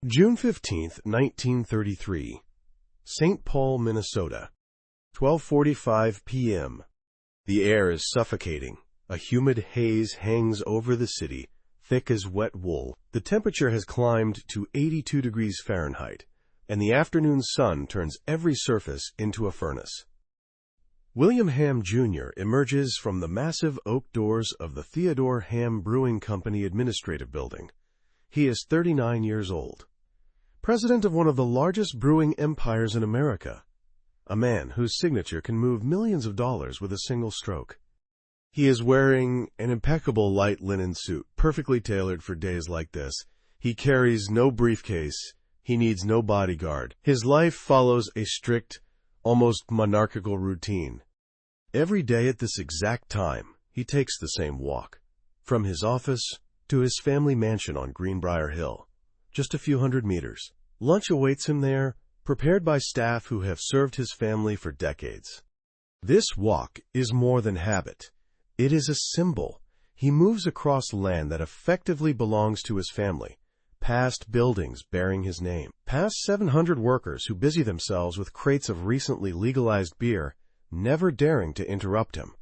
June 15, 1933. St. Paul, Minnesota. 12:45 p.m. The air is suffocating. A humid haze hangs over the city, thick as wet wool. The temperature has climbed to 82 degrees Fahrenheit, and the afternoon sun turns every surface into a furnace. William Hamm Jr. emerges from the massive oak doors of the Theodore Hamm Brewing Company Administrative Building. He is 39 years old. President of one of the largest brewing empires in America. A man whose signature can move millions of dollars with a single stroke. He is wearing an impeccable light linen suit, perfectly tailored for days like this. He carries no briefcase. He needs no bodyguard. His life follows a strict, almost monarchical routine. Every day at this exact time, he takes the same walk. From his office to his family mansion on Greenbrier Hill. Just a few hundred meters. Lunch awaits him there, prepared by staff who have served his family for decades. This walk is more than habit. It is a symbol. He moves across land that effectively belongs to his family, past buildings bearing his name, past 700 workers who busy themselves with crates of recently legalized beer, never daring to interrupt him.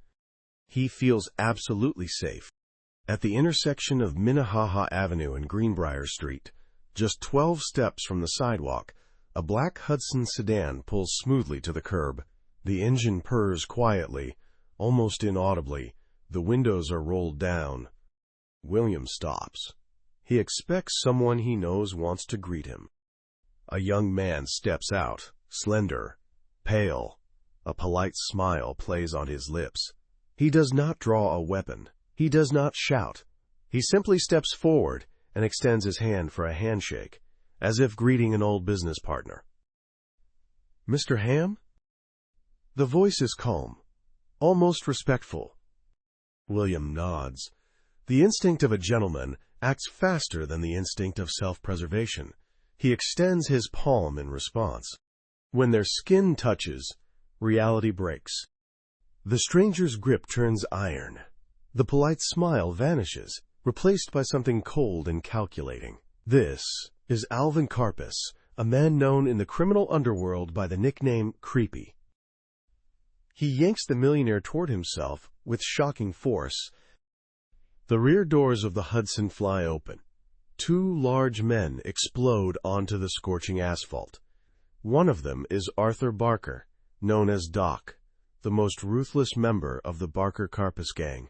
He feels absolutely safe. At the intersection of Minnehaha Avenue and Greenbrier Street, just 12 steps from the sidewalk, a black Hudson sedan pulls smoothly to the curb. The engine purrs quietly, almost inaudibly. The windows are rolled down. William stops. He expects someone he knows wants to greet him. A young man steps out, slender, pale. A polite smile plays on his lips. He does not draw a weapon. He does not shout. He simply steps forward and extends his hand for a handshake, as if greeting an old business partner. "Mr. Hamm?" The voice is calm, almost respectful. William nods. The instinct of a gentleman acts faster than the instinct of self-preservation. He extends his palm in response. When their skin touches, reality breaks. The stranger's grip turns iron. The polite smile vanishes, replaced by something cold and calculating. This is Alvin Karpus, a man known in the criminal underworld by the nickname Creepy. He yanks the millionaire toward himself with shocking force. The rear doors of the Hudson fly open. Two large men explode onto the scorching asphalt. One of them is Arthur Barker, known as Doc, the most ruthless member of the Barker-Karpus gang.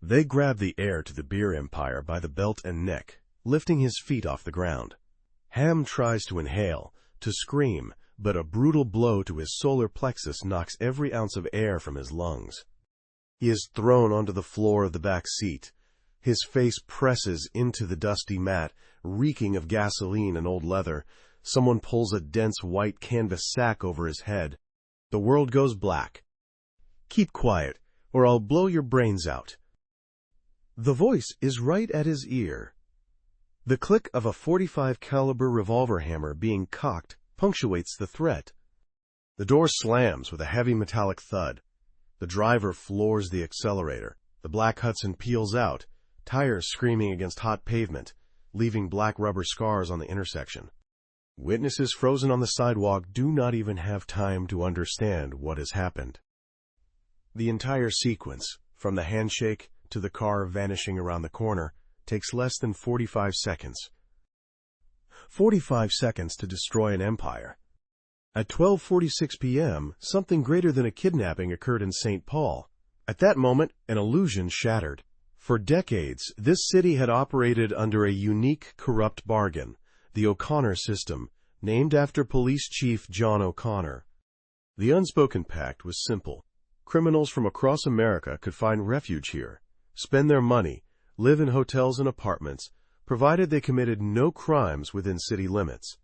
They grab the heir to the beer empire by the belt and neck, lifting his feet off the ground. Hamm tries to inhale, to scream, but a brutal blow to his solar plexus knocks every ounce of air from his lungs. He is thrown onto the floor of the back seat. His face presses into the dusty mat, reeking of gasoline and old leather. Someone pulls a dense white canvas sack over his head. The world goes black. "Keep quiet, or I'll blow your brains out." The voice is right at his ear. The click of a .45 caliber revolver hammer being cocked punctuates the threat. The door slams with a heavy metallic thud. The driver floors the accelerator. The black Hudson peels out, tires screaming against hot pavement, leaving black rubber scars on the intersection. Witnesses frozen on the sidewalk do not even have time to understand what has happened. The entire sequence, from the handshake to the car vanishing around the corner, takes less than 45 seconds. 45 seconds to destroy an empire. At 12:46 p.m., something greater than a kidnapping occurred in St. Paul. At that moment, an illusion shattered. For decades, this city had operated under a unique, corrupt bargain, the O'Connor system, named after Police Chief John O'Connor. The unspoken pact was simple. Criminals from across America could find refuge here, spend their money, live in hotels and apartments, provided they committed no crimes within city limits.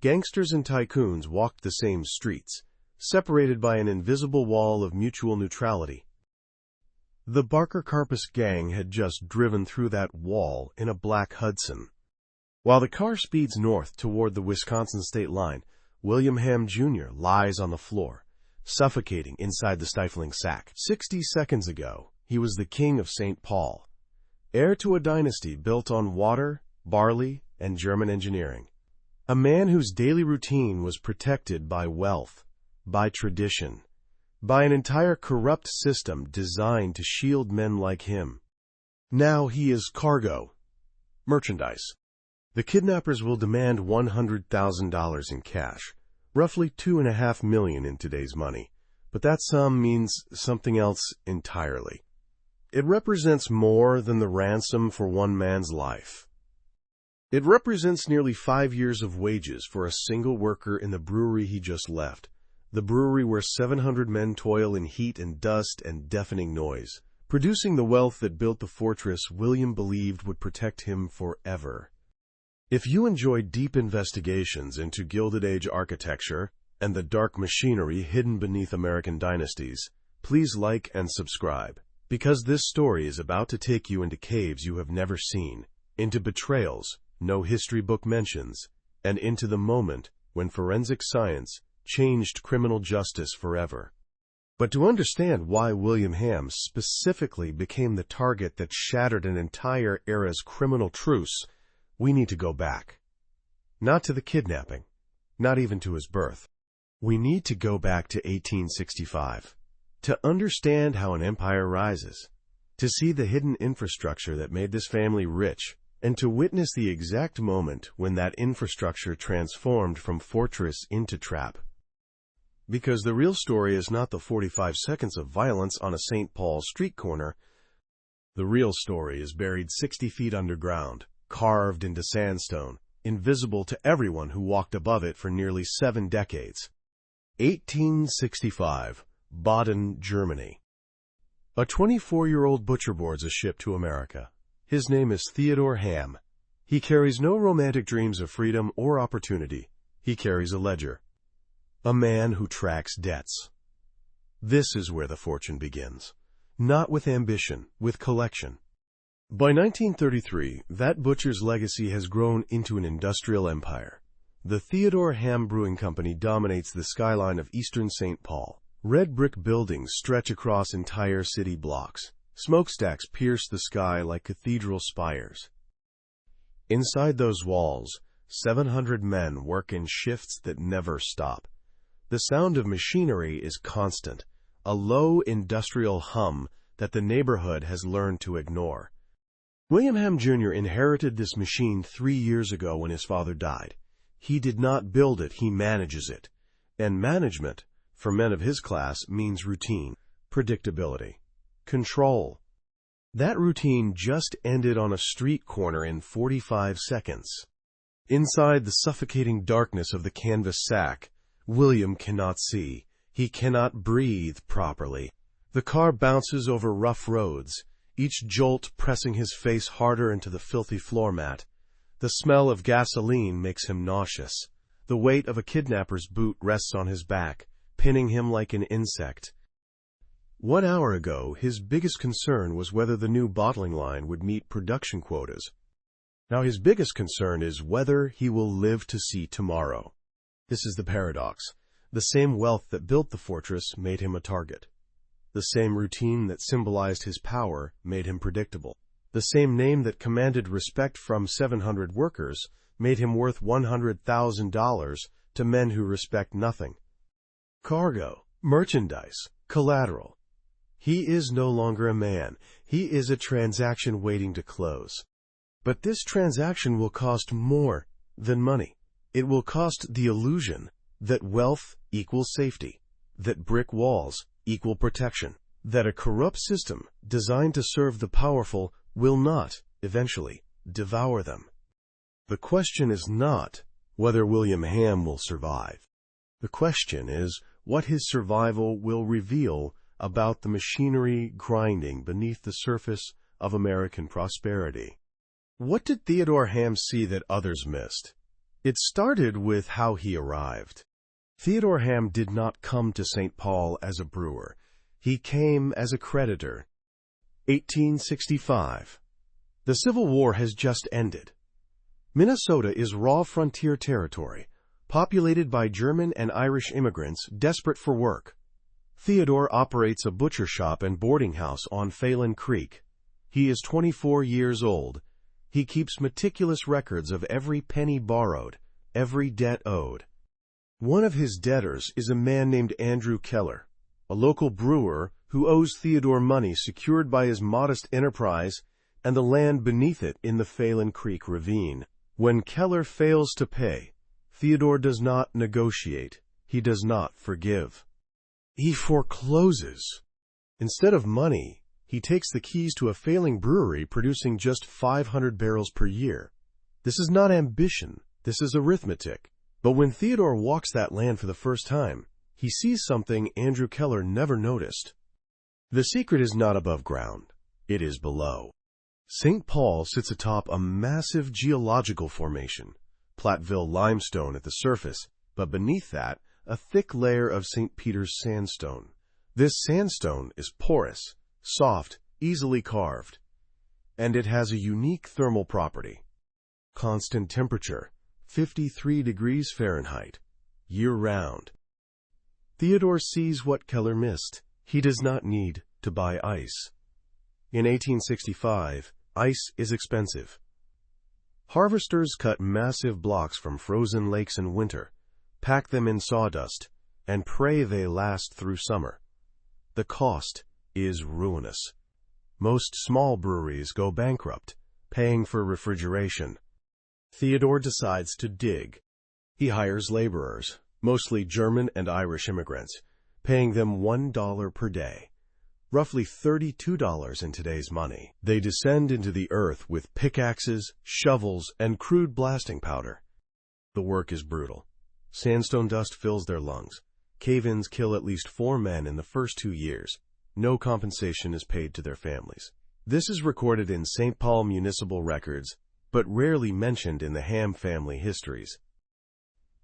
Gangsters and tycoons walked the same streets, separated by an invisible wall of mutual neutrality. The Barker-Karpus gang had just driven through that wall in a black Hudson. While the car speeds north toward the Wisconsin state line, William Hamm Jr. lies on the floor, suffocating inside the stifling sack. 60 seconds ago, he was the king of St. Paul, heir to a dynasty built on water, barley, and German engineering. A man whose daily routine was protected by wealth, by tradition, by an entire corrupt system designed to shield men like him. Now he is cargo, merchandise. The kidnappers will demand $100,000 in cash, roughly $2.5 million in today's money, but that sum means something else entirely. It represents more than the ransom for one man's life. It represents nearly 5 years of wages for a single worker in the brewery he just left, the brewery where 700 men toil in heat and dust and deafening noise, producing the wealth that built the fortress William believed would protect him forever. If you enjoy deep investigations into Gilded Age architecture and the dark machinery hidden beneath American dynasties, please like and subscribe, because this story is about to take you into caves you have never seen, into betrayals no history book mentions, and into the moment when forensic science changed criminal justice forever. But to understand why William Hamm specifically became the target that shattered an entire era's criminal truce, we need to go back. Not to the kidnapping, not even to his birth. We need to go back to 1865, to understand how an empire rises, to see the hidden infrastructure that made this family rich, and to witness the exact moment when that infrastructure transformed from fortress into trap. Because the real story is not the 45 seconds of violence on a St. Paul street corner. The real story is buried 60 feet underground, carved into sandstone, invisible to everyone who walked above it for nearly 7 decades. 1865, Baden, Germany. A 24-year-old butcher boards a ship to America. His name is Theodore Hamm. He carries no romantic dreams of freedom or opportunity. He carries a ledger. A man who tracks debts. This is where the fortune begins. Not with ambition, with collection. By 1933, that butcher's legacy has grown into an industrial empire. The Theodore Hamm Brewing Company dominates the skyline of eastern St. Paul. Red brick buildings stretch across entire city blocks. Smokestacks pierce the sky like cathedral spires. Inside those walls, 700 men work in shifts that never stop. The sound of machinery is constant, a low industrial hum that the neighborhood has learned to ignore. William Hamm Jr. inherited this machine 3 years ago when his father died. He did not build it, he manages it. And management, for men of his class, means routine, predictability, control. That routine just ended on a street corner in 45 seconds. Inside the suffocating darkness of the canvas sack, William cannot see. He cannot breathe properly. The car bounces over rough roads, each jolt pressing his face harder into the filthy floor mat. The smell of gasoline makes him nauseous. The weight of a kidnapper's boot rests on his back, pinning him like an insect. 1 hour ago, his biggest concern was whether the new bottling line would meet production quotas. Now his biggest concern is whether he will live to see tomorrow. This is the paradox. The same wealth that built the fortress made him a target. The same routine that symbolized his power made him predictable. The same name that commanded respect from 700 workers made him worth $100,000 to men who respect nothing. Cargo, merchandise, collateral. He is no longer a man. He is a transaction waiting to close. But this transaction will cost more than money. It will cost the illusion that wealth equals safety, that brick walls equal protection, that a corrupt system designed to serve the powerful will not, eventually, devour them. The question is not whether William Hamm will survive. The question is what his survival will reveal about the machinery grinding beneath the surface of American prosperity. What did Theodore Hamm see that others missed? It started with how he arrived. Theodore Hamm did not come to St. Paul as a brewer. He came as a creditor. 1865. The Civil War has just ended. Minnesota is raw frontier territory, populated by German and Irish immigrants desperate for work. Theodore operates a butcher shop and boarding house on Phelan Creek. He is 24 years old. He keeps meticulous records of every penny borrowed, every debt owed. One of his debtors is a man named Andrew Keller, a local brewer who owes Theodore money secured by his modest enterprise and the land beneath it in the Phelan Creek ravine. When Keller fails to pay, Theodore does not negotiate. He does not forgive. He forecloses. Instead of money, he takes the keys to a failing brewery producing just 500 barrels per year. This is not ambition. This is arithmetic. But when Theodore walks that land for the first time, he sees something Andrew Keller never noticed. The secret is not above ground. It is below. St. Paul sits atop a massive geological formation, Platteville limestone at the surface, but beneath that, a thick layer of St. Peter's sandstone. This sandstone is porous, soft, easily carved, and it has a unique thermal property. Constant temperature, 53 degrees Fahrenheit, year-round. Theodore sees what Keller missed. He does not need to buy ice. In 1865, ice is expensive. Harvesters cut massive blocks from frozen lakes in winter, pack them in sawdust, and pray they last through summer. The cost is ruinous. Most small breweries go bankrupt, paying for refrigeration. Theodore decides to dig. He hires laborers, mostly German and Irish immigrants, paying them $1 per day, roughly $32 in today's money. They descend into the earth with pickaxes, shovels, and crude blasting powder. The work is brutal. Sandstone dust fills their lungs. Cave-ins kill at least 4 men in the first 2 years. No compensation is paid to their families. This is recorded in St. Paul municipal records, but rarely mentioned in the Hamm family histories.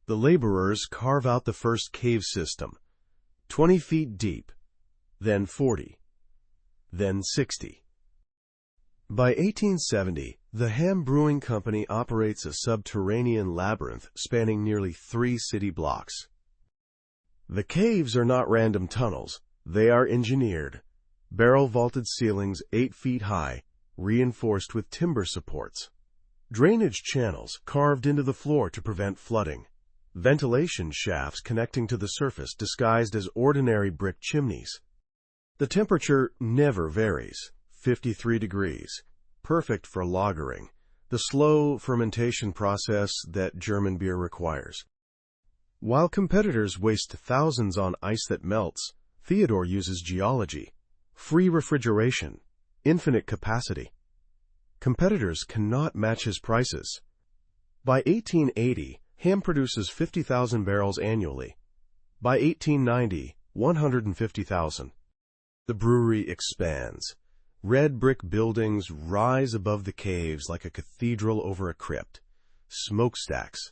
The laborers carve out the first cave system, 20 feet deep, then 40, then 60. By 1870, the Hamm Brewing Company operates a subterranean labyrinth spanning nearly 3 city blocks. The caves are not random tunnels. They are engineered. Barrel-vaulted ceilings 8 feet high, reinforced with timber supports. Drainage channels carved into the floor to prevent flooding. Ventilation shafts connecting to the surface disguised as ordinary brick chimneys. The temperature never varies, 53 degrees, perfect for lagering, the slow fermentation process that German beer requires. While competitors waste thousands on ice that melts, Theodore uses geology, free refrigeration, infinite capacity. Competitors cannot match his prices. By 1880, Hamm produces 50,000 barrels annually. By 1890, 150,000. The brewery expands. Red brick buildings rise above the caves like a cathedral over a crypt. Smokestacks,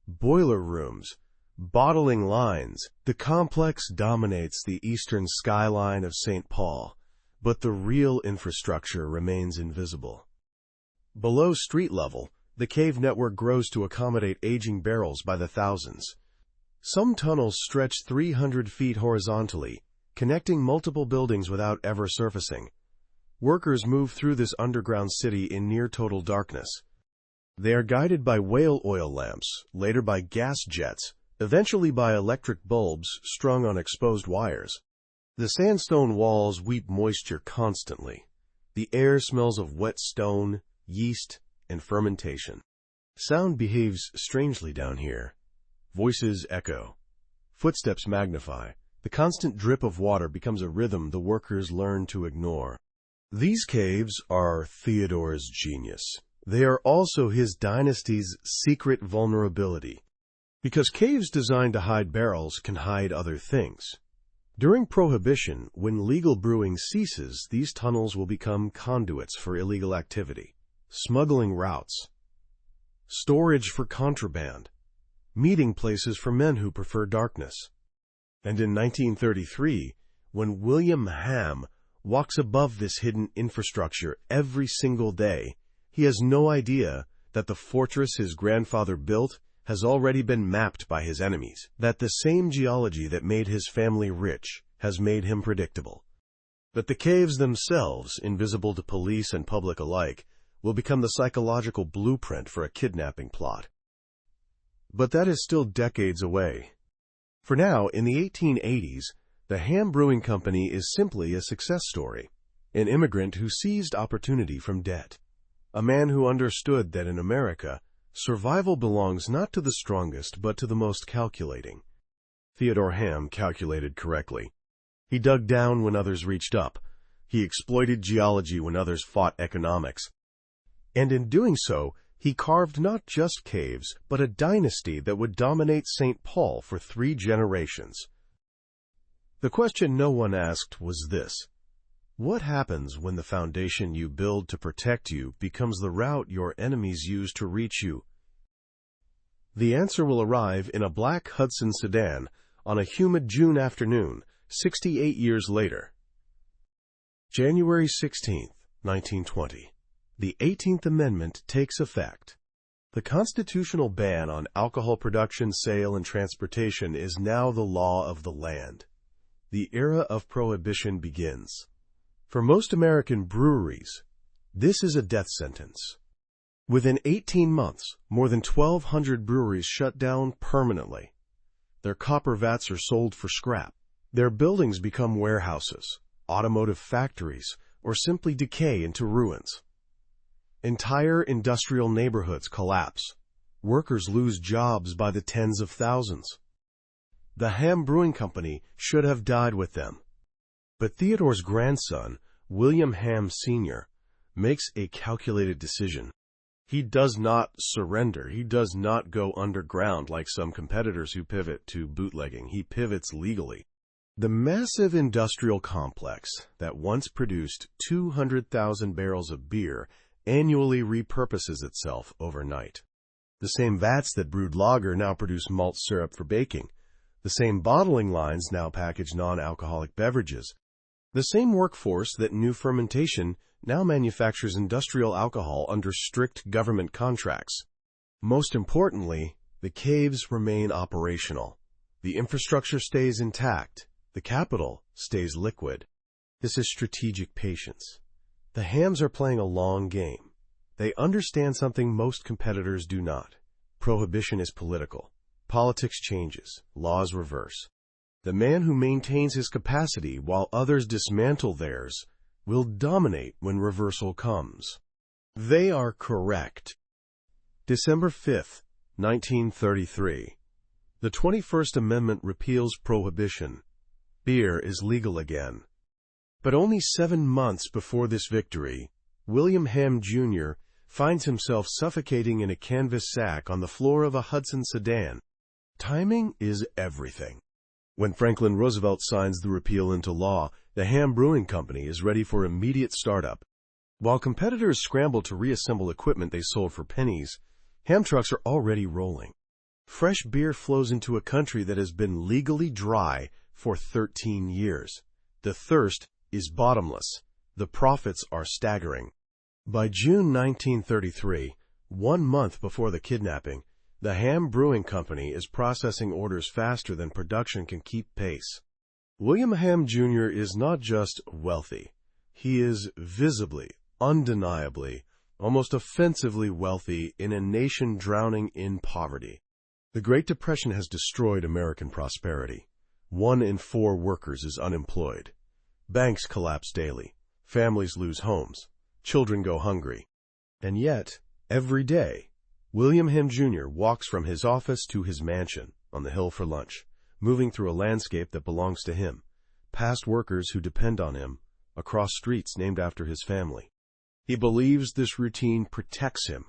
boiler rooms, bottling lines. The complex dominates the eastern skyline of St. Paul, but the real infrastructure remains invisible. Below street level, the cave network grows to accommodate aging barrels by the thousands. Some tunnels stretch 300 feet horizontally, connecting multiple buildings without ever surfacing. Workers move through this underground city in near-total darkness. They are guided by whale oil lamps, later by gas jets, eventually by electric bulbs strung on exposed wires. The sandstone walls weep moisture constantly. The air smells of wet stone, yeast, and fermentation. Sound behaves strangely down here. Voices echo. Footsteps magnify. The constant drip of water becomes a rhythm the workers learn to ignore. These caves are Theodore's genius. They are also his dynasty's secret vulnerability. Because caves designed to hide barrels can hide other things. During Prohibition, when legal brewing ceases, these tunnels will become conduits for illegal activity. Smuggling routes, storage for contraband, meeting places for men who prefer darkness. And in 1933, when William Hamm walks above this hidden infrastructure every single day, he has no idea that the fortress his grandfather built has already been mapped by his enemies, that the same geology that made his family rich has made him predictable. But the caves themselves, invisible to police and public alike, will become the psychological blueprint for a kidnapping plot. But that is still decades away. For now, in the 1880s, the Hamm Brewing Company is simply a success story. An immigrant who seized opportunity from debt. A man who understood that in America, survival belongs not to the strongest, but to the most calculating. Theodore Hamm calculated correctly. He dug down when others reached up. He exploited geology when others fought economics. And in doing so, he carved not just caves, but a dynasty that would dominate St. Paul for 3 generations. The question no one asked was this: what happens when the foundation you build to protect you becomes the route your enemies use to reach you? The answer will arrive in a black Hudson sedan on a humid June afternoon, 68 years later. January 16, 1920. The 18th Amendment takes effect. The constitutional ban on alcohol production, sale, and transportation is now the law of the land. The era of Prohibition begins. For most American breweries, this is a death sentence. Within 18 months, more than 1,200 breweries shut down permanently. Their copper vats are sold for scrap. Their buildings become warehouses, automotive factories, or simply decay into ruins. Entire industrial neighborhoods collapse. Workers lose jobs by the tens of thousands. The Hamm Brewing Company should have died with them. But Theodore's grandson, William Hamm Sr., makes a calculated decision. He does not surrender. He does not go underground like some competitors who pivot to bootlegging. He pivots legally. The massive industrial complex that once produced 200,000 barrels of beer annually repurposes itself overnight. The same vats that brewed lager now produce malt syrup for baking. The same bottling lines now package non-alcoholic beverages. The same workforce that knew fermentation now manufactures industrial alcohol under strict government contracts. Most importantly, the caves remain operational. The infrastructure stays intact. The capital stays liquid. This is strategic patience. The Hamms are playing a long game. They understand something most competitors do not. Prohibition is political. Politics changes. Laws reverse. The man who maintains his capacity while others dismantle theirs will dominate when reversal comes. They are correct. December 5, 1933. The 21st Amendment repeals Prohibition. Beer is legal again. But only 7 months before this victory, William Hamm Jr. finds himself suffocating in a canvas sack on the floor of a Hudson sedan. Timing is everything. When Franklin Roosevelt signs the repeal into law, the Hamm Brewing Company is ready for immediate startup. While competitors scramble to reassemble equipment they sold for pennies, Hamm trucks are already rolling. Fresh beer flows into a country that has been legally dry for 13 years. The thirst is bottomless. The profits are staggering. By June 1933, 1 month before the kidnapping, the Hamm Brewing Company is processing orders faster than production can keep pace. William Hamm Jr. is not just wealthy. He is visibly, undeniably, almost offensively wealthy in a nation drowning in poverty. The Great Depression has destroyed American prosperity. 1 in 4 workers is unemployed. Banks collapse daily. Families lose homes. Children go hungry. And yet, every day, William Hamm Jr. walks from his office to his mansion on the hill for lunch, moving through a landscape that belongs to him, past workers who depend on him, across streets named after his family. He believes this routine protects him.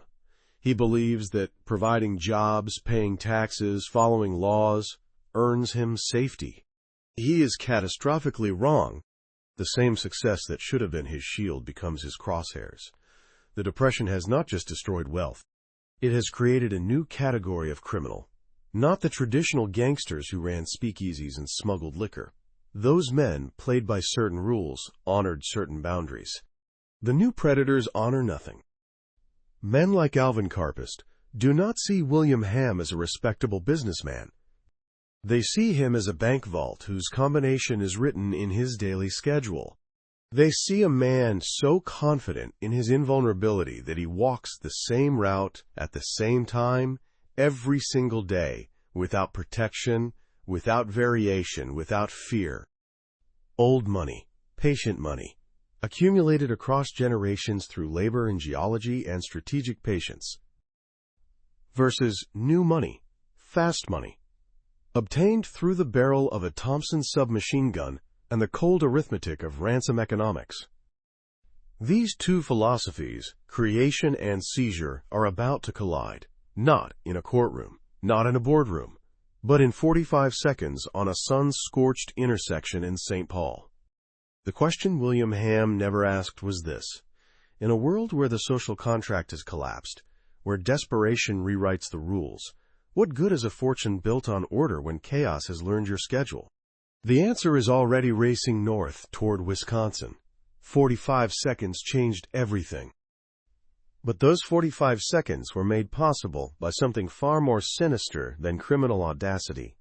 He believes that providing jobs, paying taxes, following laws, earns him safety. He is catastrophically wrong. The same success that should have been his shield becomes his crosshairs. The Depression has not just destroyed wealth. It has created a new category of criminal. Not the traditional gangsters who ran speakeasies and smuggled liquor. Those men played by certain rules, honored certain boundaries. The new predators honor nothing. Men like Alvin Karpist do not see William Hamm as a respectable businessman. They see him as a bank vault whose combination is written in his daily schedule. They see a man so confident in his invulnerability that he walks the same route at the same time every single day, without protection, without variation, without fear. Old money, patient money, accumulated across generations through labor in geology and strategic patience, versus new money, fast money, obtained through the barrel of a Thompson submachine gun and the cold arithmetic of ransom economics. These two philosophies, creation and seizure, are about to collide, not in a courtroom, not in a boardroom, but in 45 seconds on a sun-scorched intersection in St. Paul. The question William Hamm never asked was this: in a world where the social contract has collapsed, where desperation rewrites the rules, what good is a fortune built on order when chaos has learned your schedule? The answer is already racing north toward Wisconsin. 45 seconds changed everything. But those 45 seconds were made possible by something far more sinister than criminal audacity.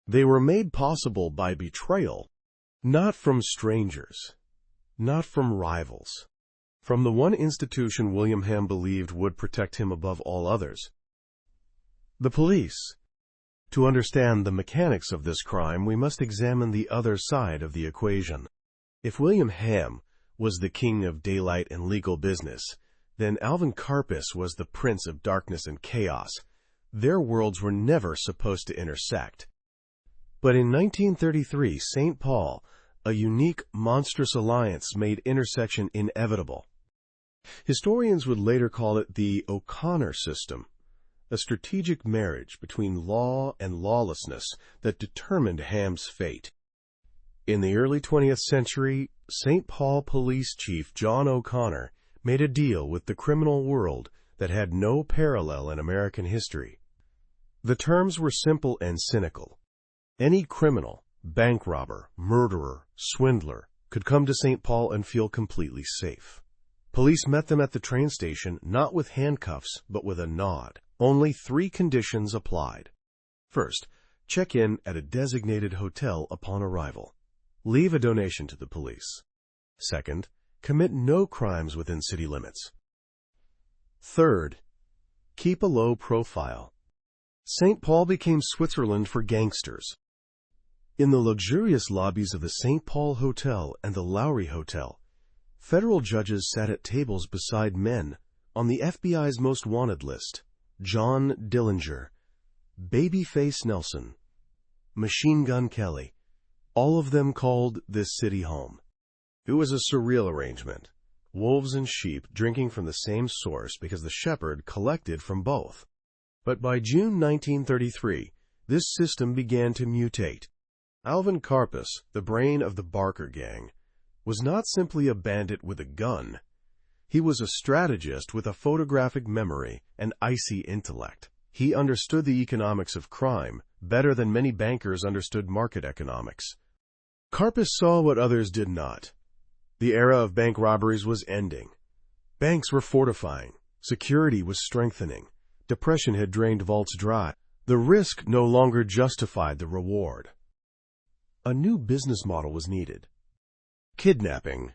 They were made possible by betrayal, not from strangers, not from rivals, from the one institution William Hamm believed would protect him above all others: the police. To understand the mechanics of this crime, we must examine the other side of the equation. If William Hamm was the king of daylight and legal business, then Alvin Karpis was the prince of darkness and chaos. Their worlds were never supposed to intersect. But in 1933, St. Paul, a unique, monstrous alliance, made intersection inevitable. Historians would later call it the O'Connor system, a strategic marriage between law and lawlessness that determined Hamm's fate. In the early 20th century, St. Paul Police Chief John O'Connor made a deal with the criminal world that had no parallel in American history. The terms were simple and cynical. Any criminal, bank robber, murderer, swindler, could come to St. Paul and feel completely safe. Police met them at the train station, not with handcuffs, but with a nod. Only 3 conditions applied. First, check in at a designated hotel upon arrival. Leave a donation to the police. Second, commit no crimes within city limits. Third, keep a low profile. St. Paul became Switzerland for gangsters. In the luxurious lobbies of the St. Paul Hotel and the Lowry Hotel, federal judges sat at tables beside men on the FBI's most wanted list: John Dillinger, Babyface Nelson, Machine Gun Kelly, all of them called this city home. It was a surreal arrangement, wolves and sheep drinking from the same source because the shepherd collected from both. But by June 1933, this system began to mutate. Alvin Karpis, the brain of the Barker Gang, was not simply a bandit with a gun. He was a strategist with a photographic memory and icy intellect. He understood the economics of crime better than many bankers understood market economics. Karpis saw what others did not. The era of bank robberies was ending. Banks were fortifying. Security was strengthening. Depression had drained vaults dry. The risk no longer justified the reward. A new business model was needed. Kidnapping.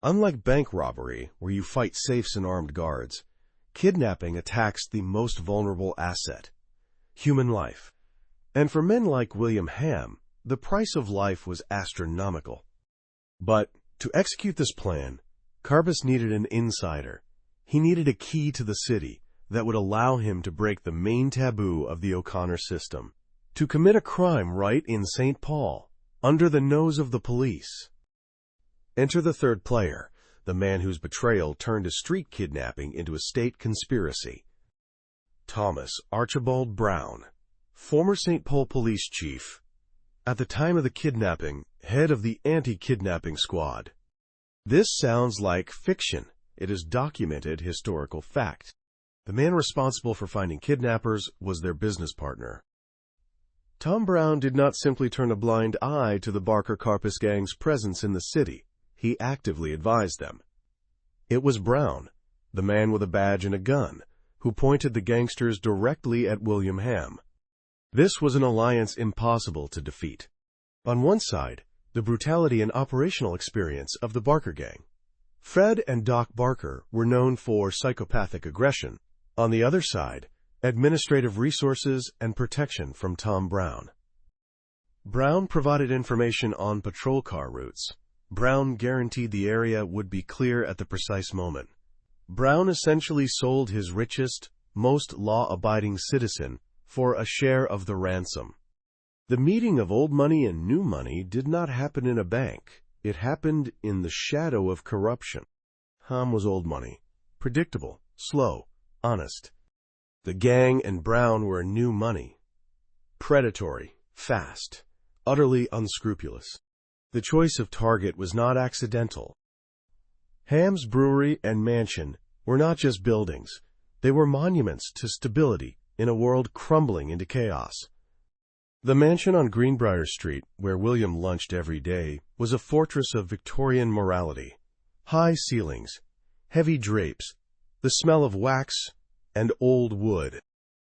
Unlike bank robbery, where you fight safes and armed guards, kidnapping attacks the most vulnerable asset: human life. And for men like William Hamm, the price of life was astronomical. But to execute this plan, Karpis needed an insider. He needed a key to the city that would allow him to break the main taboo of the O'Connor system, to commit a crime right in St. Paul, under the nose of the police. Enter the third player, the man whose betrayal turned a street kidnapping into a state conspiracy. Thomas Archibald Brown, former St. Paul police chief, at the time of the kidnapping, head of the anti-kidnapping squad. This sounds like fiction. It is documented historical fact. The man responsible for finding kidnappers was their business partner. Tom Brown did not simply turn a blind eye to the Barker-Karpis gang's presence in the city. He actively advised them. It was Brown, the man with a badge and a gun, who pointed the gangsters directly at William Hamm. This was an alliance impossible to defeat. On one side, the brutality and operational experience of the Barker gang. Fred and Doc Barker were known for psychopathic aggression. On the other side, administrative resources and protection from Tom Brown. Brown provided information on patrol car routes. Brown guaranteed the area would be clear at the precise moment. Brown essentially sold his richest, most law-abiding citizen for a share of the ransom. The meeting of old money and new money did not happen in a bank. It happened in the shadow of corruption. Hamm was old money, predictable, slow, honest. The gang and Brown were new money, predatory, fast, utterly unscrupulous. The choice of target was not accidental. Hamm's Brewery and Mansion were not just buildings. They were monuments to stability in a world crumbling into chaos. The mansion on Greenbrier Street, where William lunched every day, was a fortress of Victorian morality. High ceilings, heavy drapes, the smell of wax and old wood.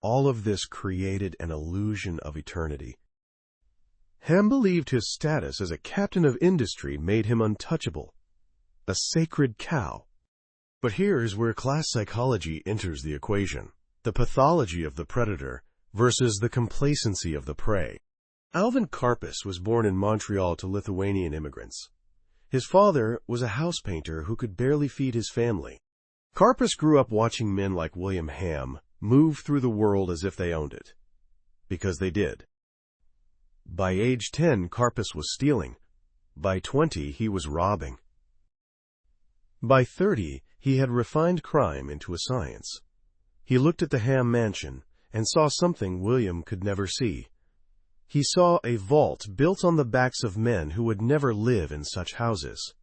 All of this created an illusion of eternity. Hamm believed his status as a captain of industry made him untouchable, a sacred cow. But here is where class psychology enters the equation, the pathology of the predator versus the complacency of the prey. Alvin Karpus was born in Montreal to Lithuanian immigrants. His father was a house painter who could barely feed his family. Karpus grew up watching men like William Hamm move through the world as if they owned it. Because they did. By age 10, Karpus was stealing. By 20, he was robbing. By 30, he had refined crime into a science. He looked at the Hamm Mansion and saw something William could never see. He saw a vault built on the backs of men who would never live in such houses.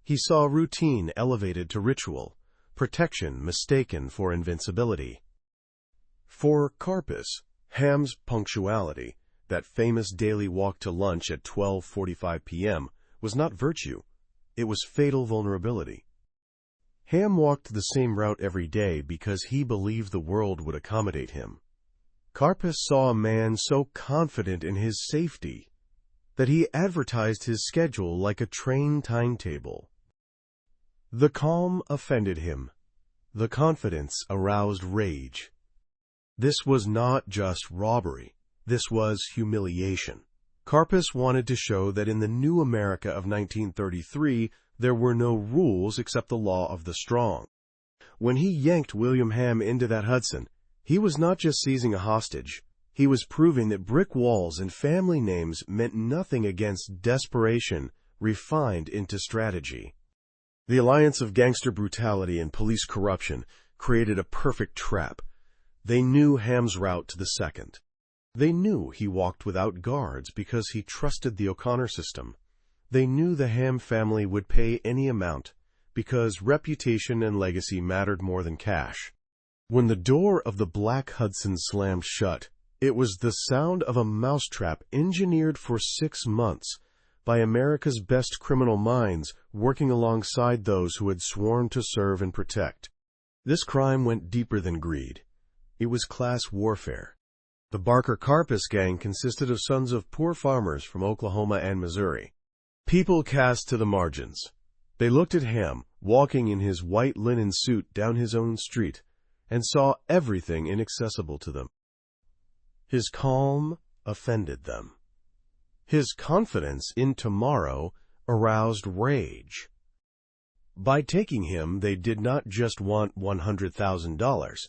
He saw routine elevated to ritual, protection mistaken for invincibility. For Karpus, Hamm's punctuality, that famous daily walk to lunch at 12:45 p.m., was not virtue. It was fatal vulnerability. Hamm walked the same route every day because he believed the world would accommodate him. Karpus saw a man so confident in his safety that he advertised his schedule like a train timetable. The calm offended him. The confidence aroused rage. This was not just robbery. This was humiliation. Karpus wanted to show that in the new America of 1933, there were no rules except the law of the strong. When he yanked William Hamm into that Hudson, he was not just seizing a hostage. He was proving that brick walls and family names meant nothing against desperation refined into strategy. The alliance of gangster brutality and police corruption created a perfect trap. They knew Hamm's route to the second. They knew he walked without guards because he trusted the O'Connor system. They knew the Hamm family would pay any amount because reputation and legacy mattered more than cash. When the door of the Black Hudson slammed shut, it was the sound of a mousetrap engineered for 6 months by America's best criminal minds working alongside those who had sworn to serve and protect. This crime went deeper than greed. It was class warfare. The Barker-Karpus gang consisted of sons of poor farmers from Oklahoma and Missouri. People cast to the margins. They looked at Hamm, walking in his white linen suit down his own street, and saw everything inaccessible to them. His calm offended them. His confidence in tomorrow aroused rage. By taking him, they did not just want $100,000.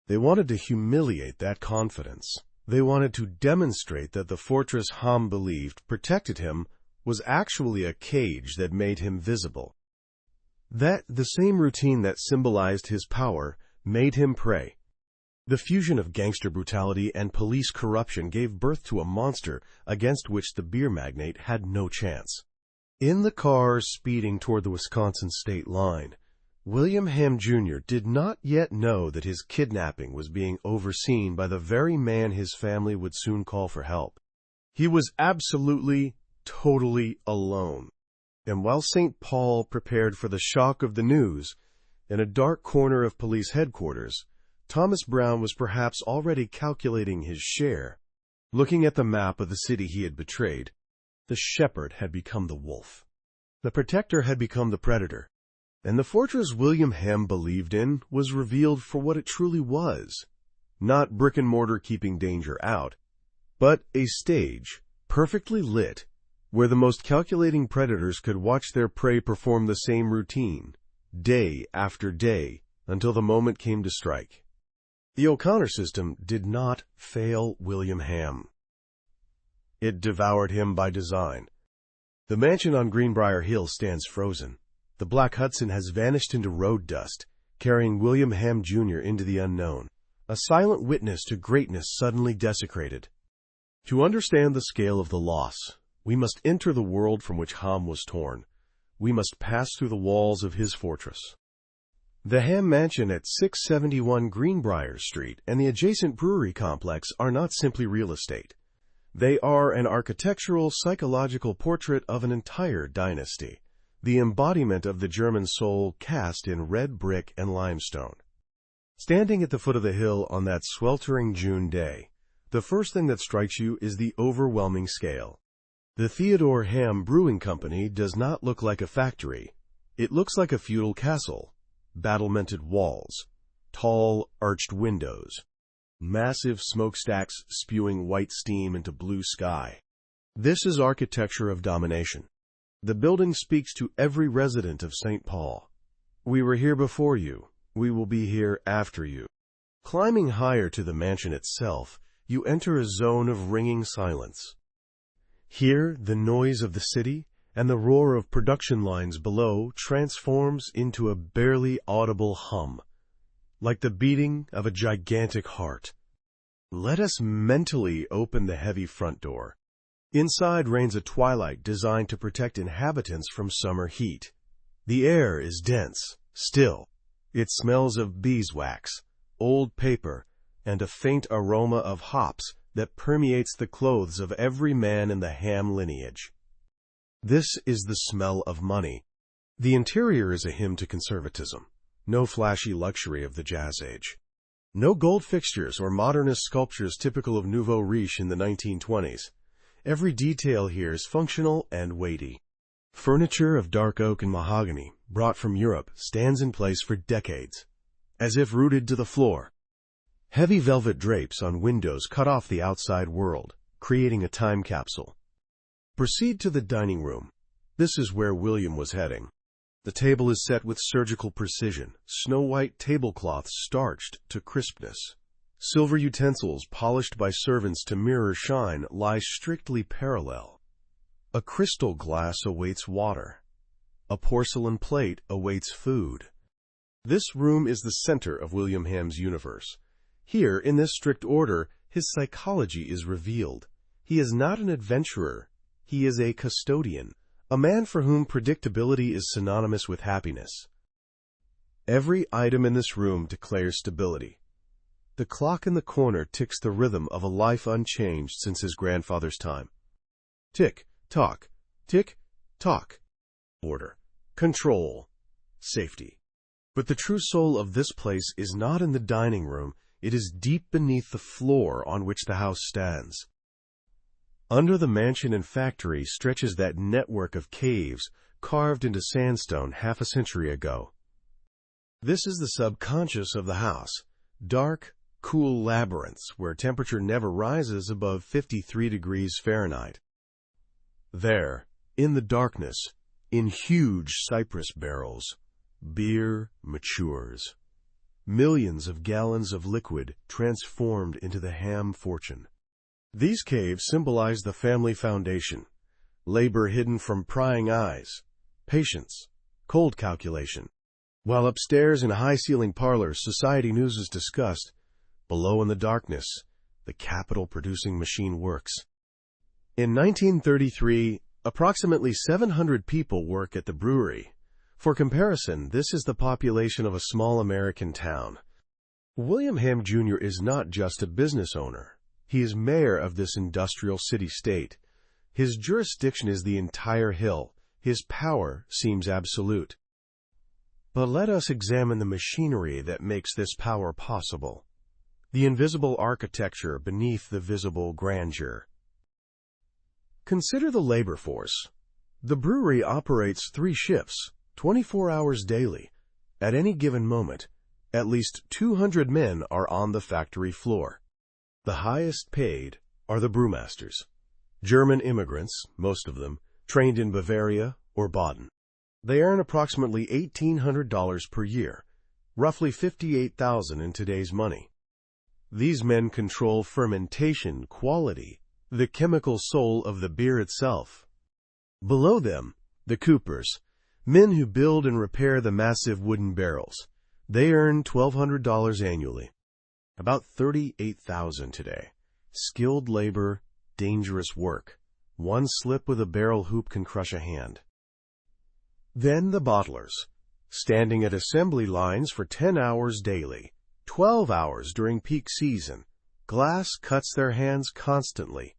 They wanted to humiliate that confidence. They wanted to demonstrate that the fortress Hamm believed protected him was actually a cage that made him visible. That the same routine that symbolized his power made him prey. The fusion of gangster brutality and police corruption gave birth to a monster against which the beer magnate had no chance. In the car speeding toward the Wisconsin state line, William Hamm Jr. did not yet know that his kidnapping was being overseen by the very man his family would soon call for help. He was absolutely, totally alone. And while St. Paul prepared for the shock of the news, in a dark corner of police headquarters, Thomas Brown was perhaps already calculating his share. Looking at the map of the city he had betrayed, The shepherd had become the wolf. The protector had become the predator. And the fortress William Hamm believed in was revealed for what it truly was. Not brick and mortar keeping danger out, but a stage, perfectly lit, where the most calculating predators could watch their prey perform the same routine, day after day, until the moment came to strike. The O'Connor system did not fail William Hamm. It devoured him by design. The mansion on Greenbrier Hill stands frozen. The Black Hudson has vanished into road dust, carrying William Hamm Jr. into the unknown, a silent witness to greatness suddenly desecrated. To understand the scale of the loss, we must enter the world from which Hamm was torn. We must pass through the walls of his fortress. The Hamm Mansion at 671 Greenbrier Street and the adjacent brewery complex are not simply real estate. They are an architectural, psychological portrait of an entire dynasty, the embodiment of the German soul cast in red brick and limestone. Standing at the foot of the hill on that sweltering June day, the first thing that strikes you is the overwhelming scale. The Theodore Hamm Brewing Company does not look like a factory. It looks like a feudal castle, battlemented walls, tall, arched windows, massive smokestacks spewing white steam into blue sky. This is architecture of domination. The building speaks to every resident of St. Paul. We were here before you. We will be here after you. Climbing higher to the mansion itself, you enter a zone of ringing silence. Here, the noise of the city and the roar of production lines below transforms into a barely audible hum, like the beating of a gigantic heart. Let us mentally open the heavy front door. Inside reigns a twilight designed to protect inhabitants from summer heat. The air is dense, still. It smells of beeswax, old paper, and a faint aroma of hops that permeates the clothes of every man in the Hamm lineage. This is the smell of money. The interior is a hymn to conservatism. No flashy luxury of the Jazz Age. No gold fixtures or modernist sculptures typical of Nouveau Riche in the 1920s. Every detail here is functional and weighty. Furniture of dark oak and mahogany, brought from Europe, stands in place for decades, as if rooted to the floor. Heavy velvet drapes on windows cut off the outside world, creating a time capsule. Proceed to the dining room. This is where William was heading. The table is set with surgical precision, snow-white tablecloths starched to crispness. Silver utensils polished by servants to mirror shine lie strictly parallel. A crystal glass awaits water. A porcelain plate awaits food. This room is the center of William Hamm's universe. Here, in this strict order, his psychology is revealed. He is not an adventurer. He is a custodian, a man for whom predictability is synonymous with happiness. Every item in this room declares stability. The clock in the corner ticks the rhythm of a life unchanged since his grandfather's time. Tick, tock, tick, tock. Order, control, safety. But the true soul of this place is not in the dining room. It is deep beneath the floor on which the house stands. Under the mansion and factory stretches that network of caves carved into sandstone half a century ago. This is the subconscious of the house, dark, cool labyrinths where temperature never rises above 53 degrees Fahrenheit. There, in the darkness, in huge cypress barrels, beer matures. Millions of gallons of liquid transformed into the Hamm fortune. These caves symbolize the family foundation, labor hidden from prying eyes, patience, cold calculation. While upstairs in high-ceiling parlors society news is discussed, below in the darkness, the capital-producing machine works. In 1933, approximately 700 people work at the brewery. For comparison, this is the population of a small American town. William Hamm Jr. is not just a business owner. He is mayor of this industrial city-state. His jurisdiction is the entire hill. His power seems absolute. But let us examine the machinery that makes this power possible. The invisible architecture beneath the visible grandeur. Consider the labor force. The brewery operates 3 shifts, 24 hours daily. At any given moment, at least 200 men are on the factory floor. The highest paid are the brewmasters, German immigrants, most of them, trained in Bavaria or Baden. They earn approximately $1,800 per year, roughly $58,000 in today's money. These men control fermentation, quality, the chemical soul of the beer itself. Below them, the coopers, men who build and repair the massive wooden barrels. They earn $1,200 annually, about $38,000 today. Skilled labor, dangerous work. One slip with a barrel hoop can crush a hand. Then the bottlers, standing at assembly lines for 10 hours daily, 12 hours during peak season. Glass cuts their hands constantly.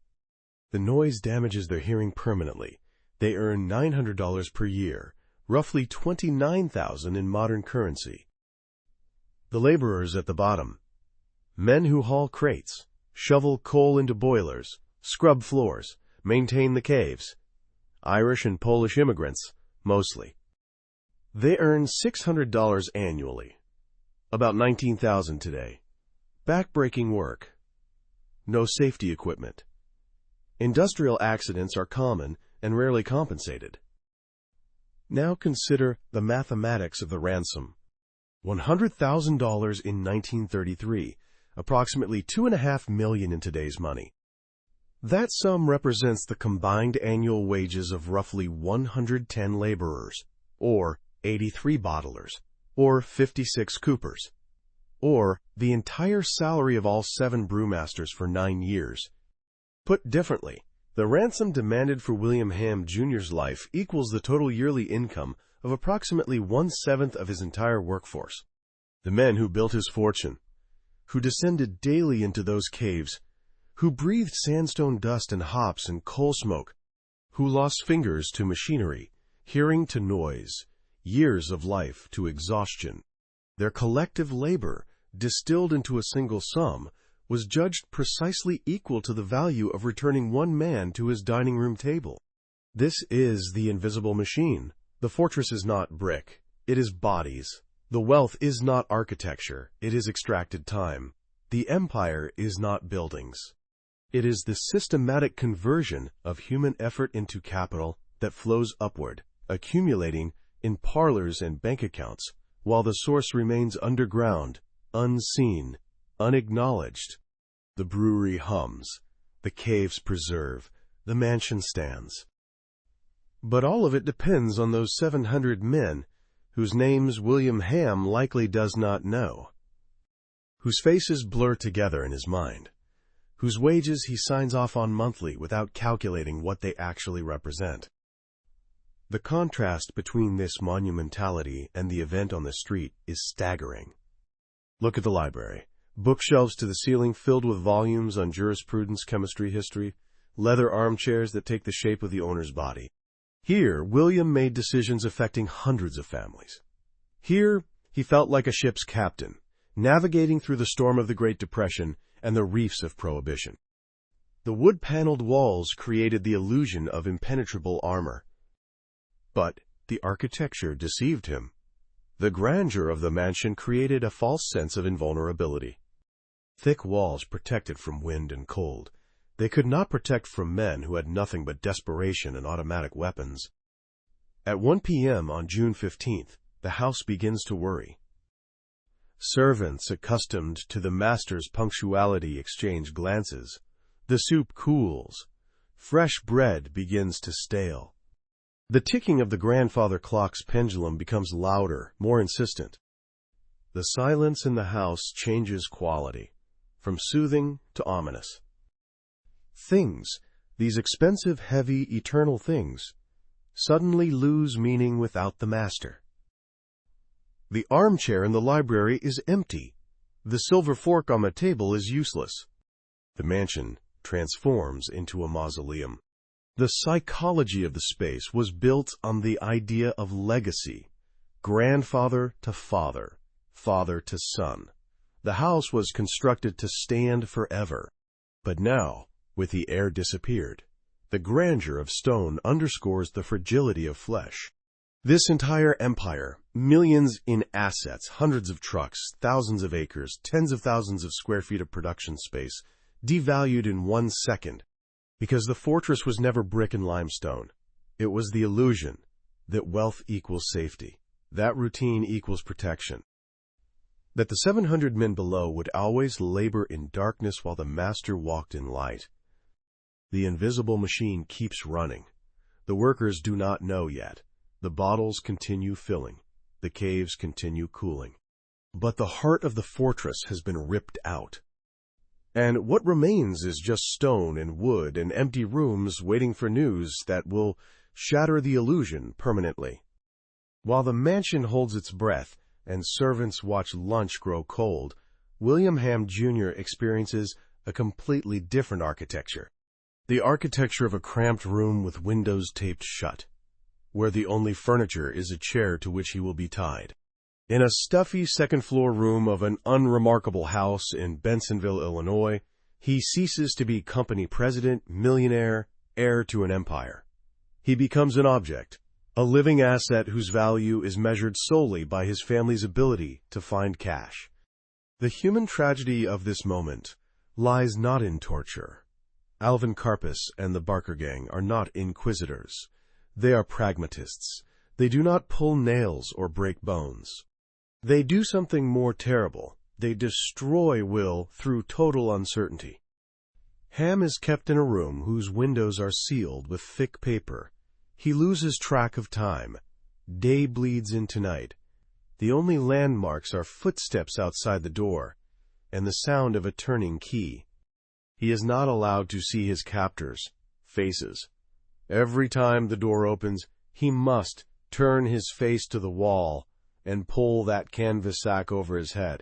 The noise damages their hearing permanently. They earn $900 per year, roughly $29,000 in modern currency. The laborers at the bottom, men who haul crates, shovel coal into boilers, scrub floors, maintain the caves. Irish and Polish immigrants, mostly. They earn $600 annually, about $19,000 today. Backbreaking work. No safety equipment. Industrial accidents are common and rarely compensated. Now consider the mathematics of the ransom. $100,000 in 1933, approximately $2.5 million in today's money. That sum represents the combined annual wages of roughly 110 laborers, or 83 bottlers, or 56 coopers, or the entire salary of all 7 brewmasters for 9 years. Put differently, the ransom demanded for William Hamm Jr.'s life equals the total yearly income of approximately 1/7 of his entire workforce. The men who built his fortune, who descended daily into those caves, who breathed sandstone dust and hops and coal smoke, who lost fingers to machinery, hearing to noise, years of life to exhaustion. Their collective labor, distilled into a single sum, was judged precisely equal to the value of returning one man to his dining room table. This is the invisible machine. The fortress is not brick, it is bodies. The wealth is not architecture, it is extracted time. The empire is not buildings. It is the systematic conversion of human effort into capital that flows upward, accumulating in parlors and bank accounts, while the source remains underground, unseen, unacknowledged. The brewery hums, the caves preserve, the mansion stands. But all of it depends on those 700 men whose names William Hamm likely does not know, whose faces blur together in his mind, whose wages he signs off on monthly without calculating what they actually represent. The contrast between this monumentality and the event on the street is staggering. Look at the library. Bookshelves to the ceiling filled with volumes on jurisprudence, chemistry, history, leather armchairs that take the shape of the owner's body. Here, William made decisions affecting hundreds of families. Here, he felt like a ship's captain, navigating through the storm of the Great Depression and the reefs of Prohibition. The wood-paneled walls created the illusion of impenetrable armor. But the architecture deceived him. The grandeur of the mansion created a false sense of invulnerability. Thick walls protected from wind and cold. They could not protect from men who had nothing but desperation and automatic weapons. At 1 p.m. on June 15th, the house begins to worry. Servants accustomed to the master's punctuality exchange glances. The soup cools. Fresh bread begins to stale. The ticking of the grandfather clock's pendulum becomes louder, more insistent. The silence in the house changes quality, from soothing to ominous. Things, these expensive, heavy, eternal things, suddenly lose meaning without the master. The armchair in the library is empty. The silver fork on the table is useless. The mansion transforms into a mausoleum. The psychology of the space was built on the idea of legacy, grandfather to father, father to son. The house was constructed to stand forever. But now, with the heir disappeared, The grandeur of stone underscores the fragility of flesh. This entire empire, millions in assets, hundreds of trucks, thousands of acres, tens of thousands of square feet of production space, devalued in 1 second. Because the fortress was never brick and limestone. It was the illusion that wealth equals safety, that routine equals protection, that the 700 men below would always labor in darkness while the master walked in light. The invisible machine keeps running. The workers do not know yet. The bottles continue filling. The caves continue cooling. But the heart of the fortress has been ripped out. And what remains is just stone and wood and empty rooms waiting for news that will shatter the illusion permanently. While the mansion holds its breath and servants watch lunch grow cold, William Hamm Jr. experiences a completely different architecture. The architecture of a cramped room with windows taped shut, where the only furniture is a chair to which he will be tied. In a stuffy second-floor room of an unremarkable house in Bensonville, Illinois, he ceases to be company president, millionaire, heir to an empire. He becomes an object, a living asset whose value is measured solely by his family's ability to find cash. The human tragedy of this moment lies not in torture. Alvin Karpis and the Barker Gang are not inquisitors. They are pragmatists. They do not pull nails or break bones. They do something more terrible. They destroy Will through total uncertainty. Hamm is kept in a room whose windows are sealed with thick paper. He loses track of time. Day bleeds into night. The only landmarks are footsteps outside the door and the sound of a turning key. He is not allowed to see his captors' faces. Every time the door opens, he must turn his face to the wall and pull that canvas sack over his head.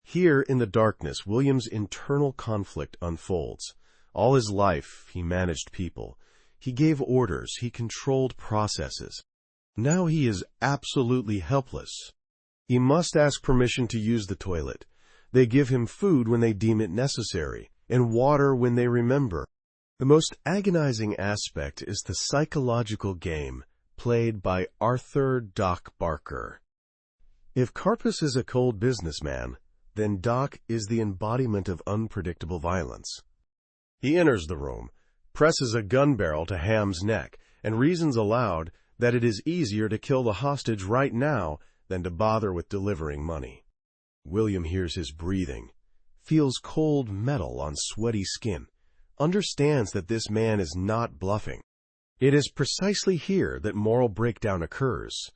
Here in the darkness, William's internal conflict unfolds. All his life, he managed people. He gave orders. He controlled processes. Now he is absolutely helpless. He must ask permission to use the toilet. They give him food when they deem it necessary, and water when they remember. The most agonizing aspect is the psychological game played by Arthur Doc Barker. If Karpis is a cold businessman, then Doc is the embodiment of unpredictable violence. He enters the room, presses a gun barrel to Hamm's neck, and reasons aloud that it is easier to kill the hostage right now than to bother with delivering money. William hears his breathing, feels cold metal on sweaty skin, understands that this man is not bluffing. It is precisely here that moral breakdown occurs.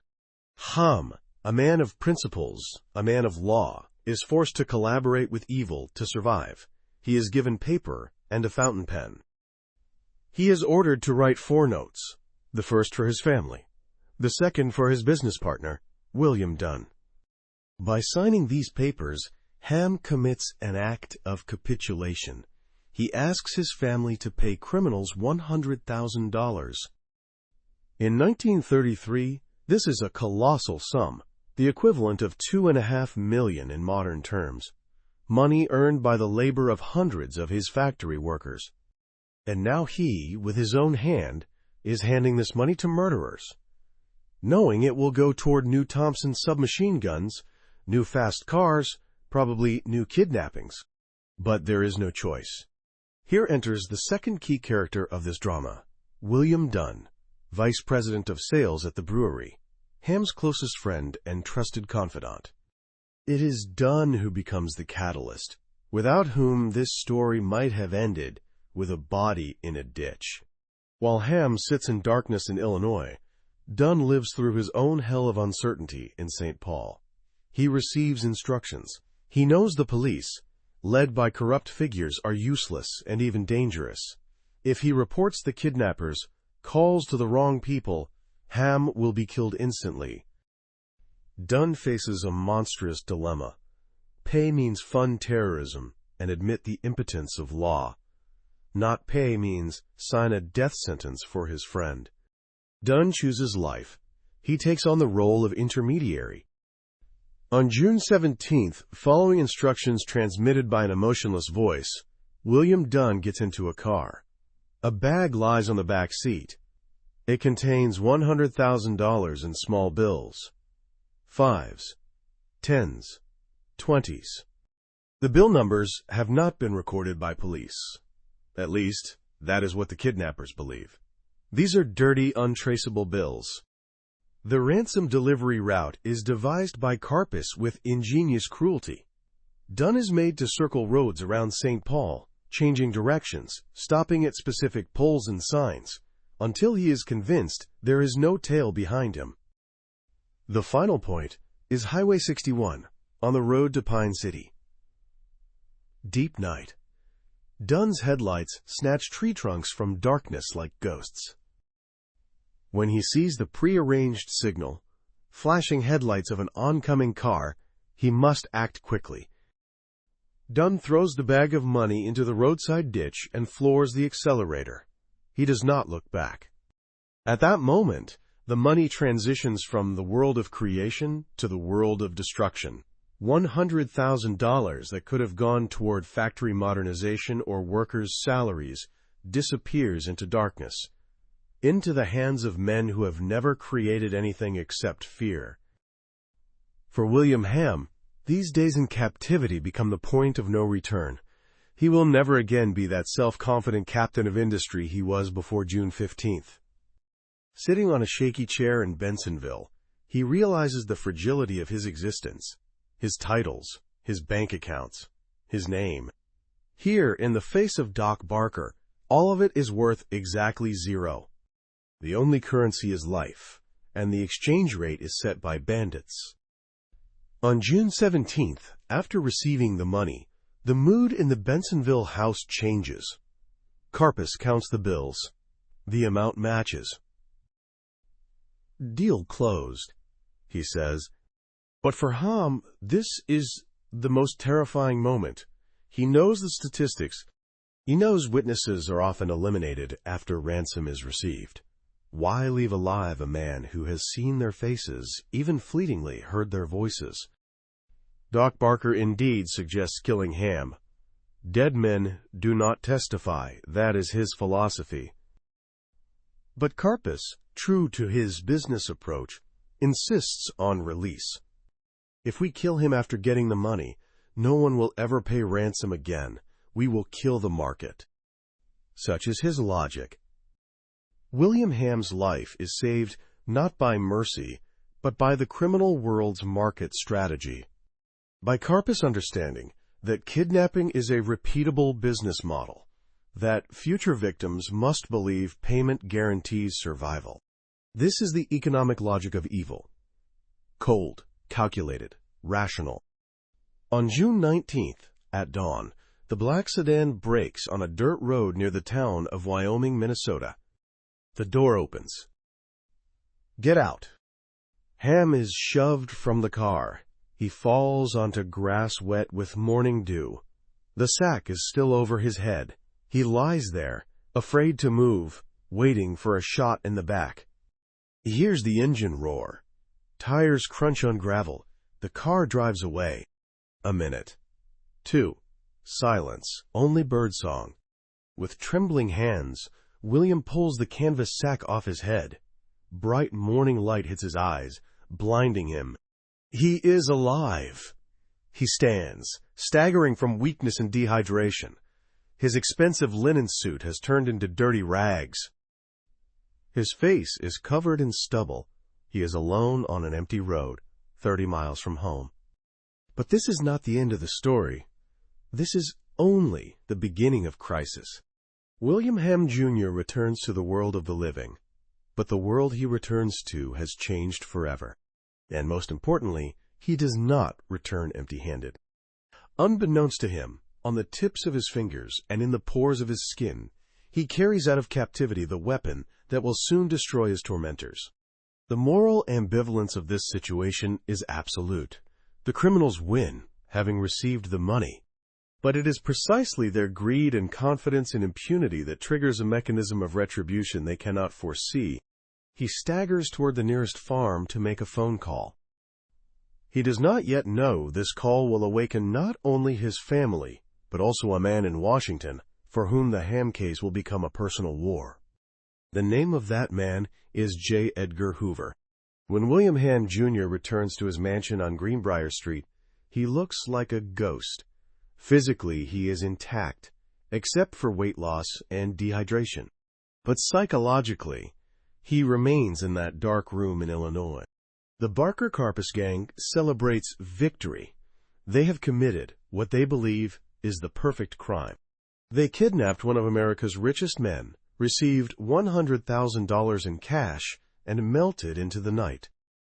Hamm, a man of principles, a man of law, is forced to collaborate with evil to survive. He is given paper and a fountain pen. He is ordered to write 4 notes, the first for his family, the second for his business partner, William Dunn. By signing these papers, Hamm commits an act of capitulation. He asks his family to pay criminals $100,000. In 1933, this is a colossal sum, the equivalent of $2.5 million in modern terms, money earned by the labor of hundreds of his factory workers. And now he, with his own hand, is handing this money to murderers, knowing it will go toward new Thompson submachine guns, new fast cars, probably new kidnappings. But there is no choice. Here enters the second key character of this drama, William Dunn, vice president of sales at the brewery, Hamm's closest friend and trusted confidant. It is Dunn who becomes the catalyst, without whom this story might have ended with a body in a ditch. While Hamm sits in darkness in Illinois, Dunn lives through his own hell of uncertainty in St. Paul. He receives instructions. He knows the police, led by corrupt figures, are useless and even dangerous. If he reports the kidnappers, calls to the wrong people, Hamm will be killed instantly. Dunn faces a monstrous dilemma. Pay means fund terrorism and admit the impotence of law. Not pay means sign a death sentence for his friend. Dunn chooses life. He takes on the role of intermediary. On June 17th, following instructions transmitted by an emotionless voice, William Dunn gets into a car. A bag lies on the back seat. It contains $100,000 in small bills. 5s, 10s, 20s. The bill numbers have not been recorded by police. At least, that is what the kidnappers believe. These are dirty, untraceable bills. The ransom delivery route is devised by Karpis with ingenious cruelty. Dunn is made to circle roads around St. Paul, changing directions, stopping at specific poles and signs, until he is convinced there is no tail behind him. The final point is Highway 61, on the road to Pine City. Deep night. Dunn's headlights snatch tree trunks from darkness like ghosts. When he sees the prearranged signal, flashing headlights of an oncoming car, he must act quickly. Dunn throws the bag of money into the roadside ditch and floors the accelerator. He does not look back. At that moment, the money transitions from the world of creation to the world of destruction. $100,000 that could have gone toward factory modernization or workers' salaries disappears into darkness, into the hands of men who have never created anything except fear. For William Hamm, these days in captivity become the point of no return. He will never again be that self-confident captain of industry he was before June 15th. Sitting on a shaky chair in Bensonville, he realizes the fragility of his existence, his titles, his bank accounts, his name. Here, in the face of Doc Barker, all of it is worth exactly zero. The only currency is life, and the exchange rate is set by bandits. On June 17th, after receiving the money, the mood in the Bensonville house changes. Karpis counts the bills. The amount matches. "Deal closed," he says. But for Hamm, this is the most terrifying moment. He knows the statistics. He knows witnesses are often eliminated after ransom is received. Why leave alive a man who has seen their faces, even fleetingly heard their voices? Doc Barker indeed suggests killing Hamm. Dead men do not testify. That is his philosophy. But Karpis, true to his business approach, insists on release. If we kill him after getting the money, no one will ever pay ransom again. We will kill the market. Such is his logic. William Hamm's life is saved not by mercy, but by the criminal world's market strategy. By Karpis' understanding that kidnapping is a repeatable business model, that future victims must believe payment guarantees survival. This is the economic logic of evil. Cold, calculated, rational. On June 19th, at dawn, the black sedan brakes on a dirt road near the town of Wyoming, Minnesota. The door opens. "Get out." Hamm is shoved from the car. He falls onto grass wet with morning dew. The sack is still over his head. He lies there, afraid to move, waiting for a shot in the back. He hears the engine roar. Tires crunch on gravel. The car drives away. A minute. 2. Silence. Only birdsong. With trembling hands, William pulls the canvas sack off his head. Bright morning light hits his eyes, blinding him. He is alive. He stands, staggering from weakness and dehydration. His expensive linen suit has turned into dirty rags. His face is covered in stubble. He is alone on an empty road, 30 miles from home. But this is not the end of the story. This is only the beginning of crisis. William Hamm Jr. returns to the world of the living, but the world he returns to has changed forever. And most importantly, he does not return empty-handed. Unbeknownst to him, on the tips of his fingers and in the pores of his skin, he carries out of captivity the weapon that will soon destroy his tormentors. The moral ambivalence of this situation is absolute. The criminals win, having received the money. But it is precisely their greed and confidence in impunity that triggers a mechanism of retribution they cannot foresee. He staggers toward the nearest farm to make a phone call. He does not yet know this call will awaken not only his family, but also a man in Washington, for whom the Hamm case will become a personal war. The name of that man is J. Edgar Hoover. When William Hamm Jr. returns to his mansion on Greenbrier Street, he looks like a ghost. Physically, he is intact, except for weight loss and dehydration. But psychologically, he remains in that dark room in Illinois. The Barker Karpus gang celebrates victory. They have committed what they believe is the perfect crime. They kidnapped one of America's richest men, received $100,000 in cash, and melted into the night.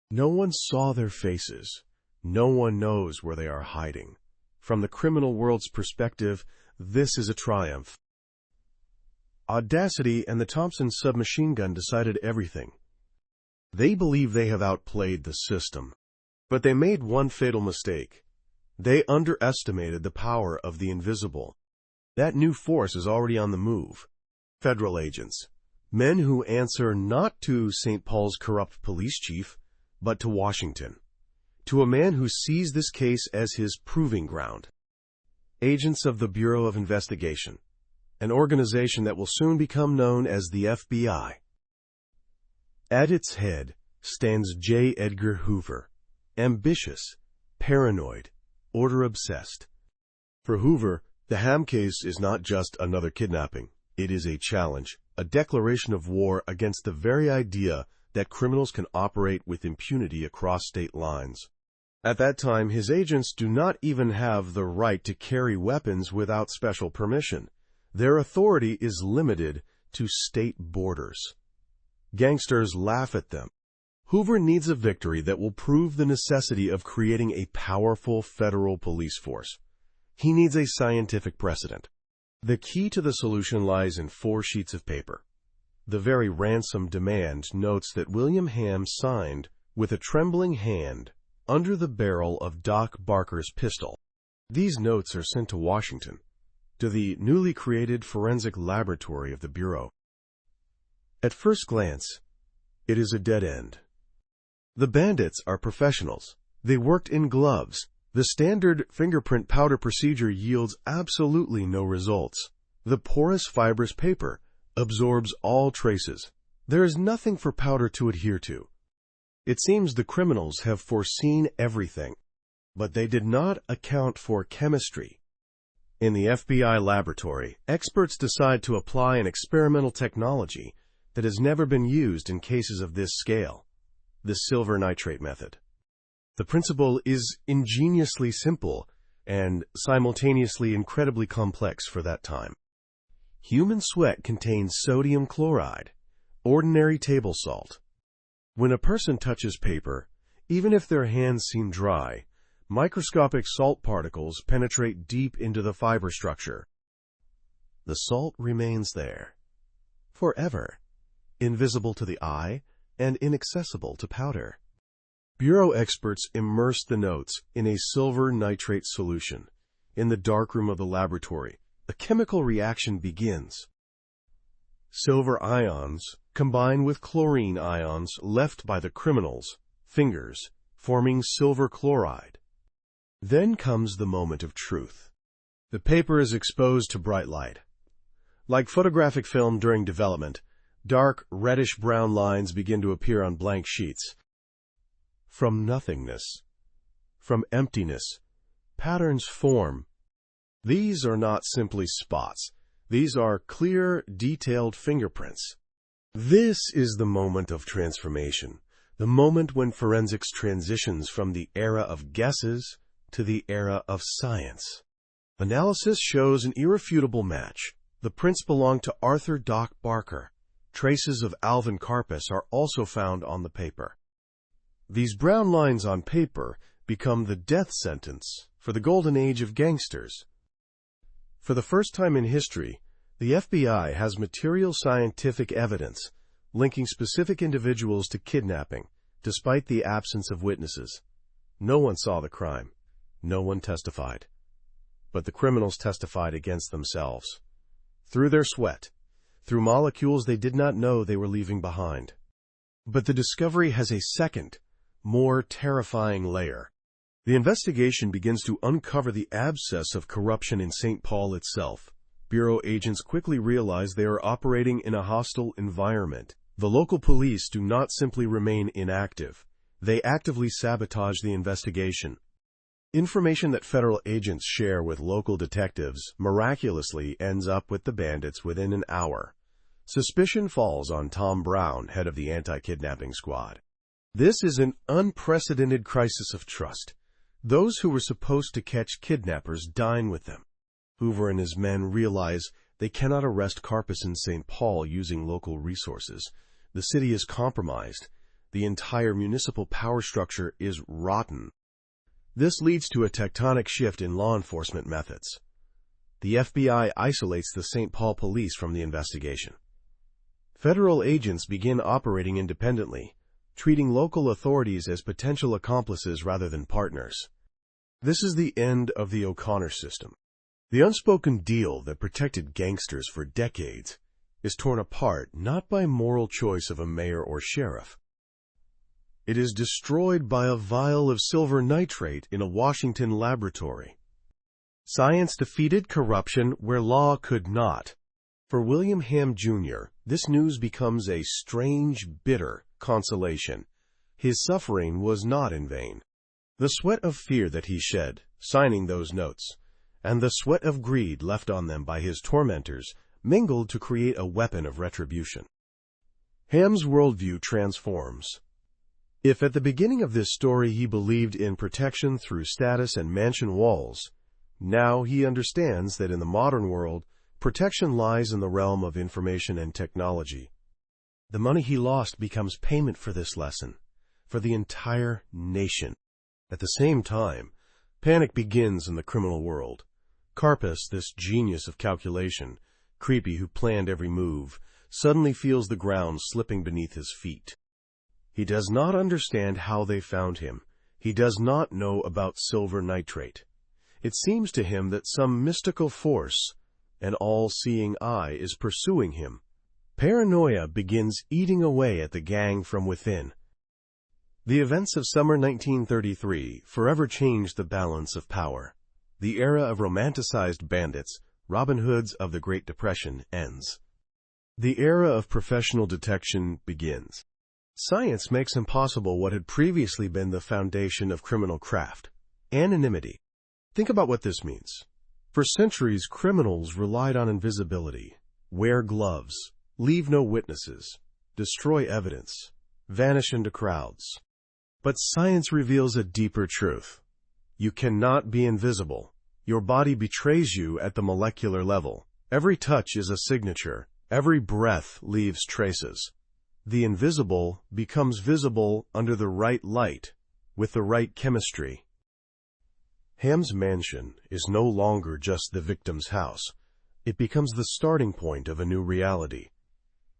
No one saw their faces. No one knows where they are hiding. From the criminal world's perspective, this is a triumph. Audacity and the Thompson submachine gun decided everything. They believe they have outplayed the system. But they made one fatal mistake. They underestimated the power of the invisible. That new force is already on the move. Federal agents. Men who answer not to St. Paul's corrupt police chief, but to Washington. To a man who sees this case as his proving ground. Agents of the Bureau of Investigation, an organization that will soon become known as the FBI. At its head stands J. Edgar Hoover, ambitious, paranoid, order-obsessed. For Hoover, the Hamm case is not just another kidnapping. It is a challenge, a declaration of war against the very idea that criminals can operate with impunity across state lines. At that time, his agents do not even have the right to carry weapons without special permission. Their authority is limited to state borders. Gangsters laugh at them. Hoover needs a victory that will prove the necessity of creating a powerful federal police force. He needs a scientific precedent. The key to the solution lies in 4 sheets of paper. The very ransom demand notes that William Hamm signed with a trembling hand under the barrel of Doc Barker's pistol. These notes are sent to Washington, to the newly created forensic laboratory of the Bureau. At first glance, it is a dead end. The bandits are professionals. They worked in gloves. The standard fingerprint powder procedure yields absolutely no results. The porous fibrous paper absorbs all traces. There is nothing for powder to adhere to. It seems the criminals have foreseen everything, but they did not account for chemistry. In the FBI laboratory, experts decide to apply an experimental technology that has never been used in cases of this scale, the silver nitrate method. The principle is ingeniously simple and simultaneously incredibly complex for that time. Human sweat contains sodium chloride, ordinary table salt. When a person touches paper, even if their hands seem dry, microscopic salt particles penetrate deep into the fiber structure. The salt remains there, forever, invisible to the eye and inaccessible to powder. Bureau experts immerse the notes in a silver nitrate solution. In the darkroom of the laboratory, a chemical reaction begins. Silver ions combine with chlorine ions left by the criminals' fingers, forming silver chloride. Then comes the moment of truth. The paper is exposed to bright light. Like photographic film during development, dark reddish-brown lines begin to appear on blank sheets. From nothingness, from emptiness, patterns form. These are not simply spots. These are clear, detailed fingerprints. This is the moment of transformation, the moment when forensics transitions from the era of guesses to the era of science. Analysis shows an irrefutable match. The prints belong to Arthur Doc Barker. Traces of Alvin Karpus are also found on the paper. These brown lines on paper become the death sentence for the golden age of gangsters. For the first time in history, the FBI has material scientific evidence linking specific individuals to kidnapping, despite the absence of witnesses. No one saw the crime. No one testified. But the criminals testified against themselves. Through their sweat, through molecules they did not know they were leaving behind. But the discovery has a second, more terrifying layer. The investigation begins to uncover the abscess of corruption in St. Paul itself. Bureau agents quickly realize they are operating in a hostile environment. The local police do not simply remain inactive. They actively sabotage the investigation. Information that federal agents share with local detectives miraculously ends up with the bandits within an hour. Suspicion falls on Tom Brown, head of the anti-kidnapping squad. This is an unprecedented crisis of trust. Those who were supposed to catch kidnappers dine with them. Hoover and his men realize they cannot arrest Karpis in St. Paul using local resources. The city is compromised. The entire municipal power structure is rotten. This leads to a tectonic shift in law enforcement methods. The FBI isolates the St. Paul police from the investigation. Federal agents begin operating independently, treating local authorities as potential accomplices rather than partners. This is the end of the O'Connor system. The unspoken deal that protected gangsters for decades is torn apart not by moral choice of a mayor or sheriff. It is destroyed by a vial of silver nitrate in a Washington laboratory. Science defeated corruption where law could not. For William Hamm Jr., this news becomes a strange, bitter consolation. His suffering was not in vain. The sweat of fear that he shed, signing those notes, and the sweat of greed left on them by his tormentors mingled to create a weapon of retribution. Hamm's worldview transforms. If at the beginning of this story he believed in protection through status and mansion walls, now he understands that in the modern world, protection lies in the realm of information and technology. The money he lost becomes payment for this lesson, for the entire nation. At the same time, panic begins in the criminal world. Karpis, this genius of calculation, creepy who planned every move, suddenly feels the ground slipping beneath his feet. He does not understand how they found him. He does not know about silver nitrate. It seems to him that some mystical force, an all-seeing eye, is pursuing him. Paranoia begins eating away at the gang from within. The events of summer 1933 forever changed the balance of power. The era of romanticized bandits, Robin Hoods of the Great Depression, ends. The era of professional detection begins. Science makes impossible what had previously been the foundation of criminal craft: anonymity. Think about what this means. For centuries, criminals relied on invisibility. Wear gloves, leave no witnesses, destroy evidence, vanish into crowds. But science reveals a deeper truth. You cannot be invisible. Your body betrays you at the molecular level. Every touch is a signature. Every breath leaves traces. The invisible becomes visible under the right light, with the right chemistry. Hamm's mansion is no longer just the victim's house. It becomes the starting point of a new reality.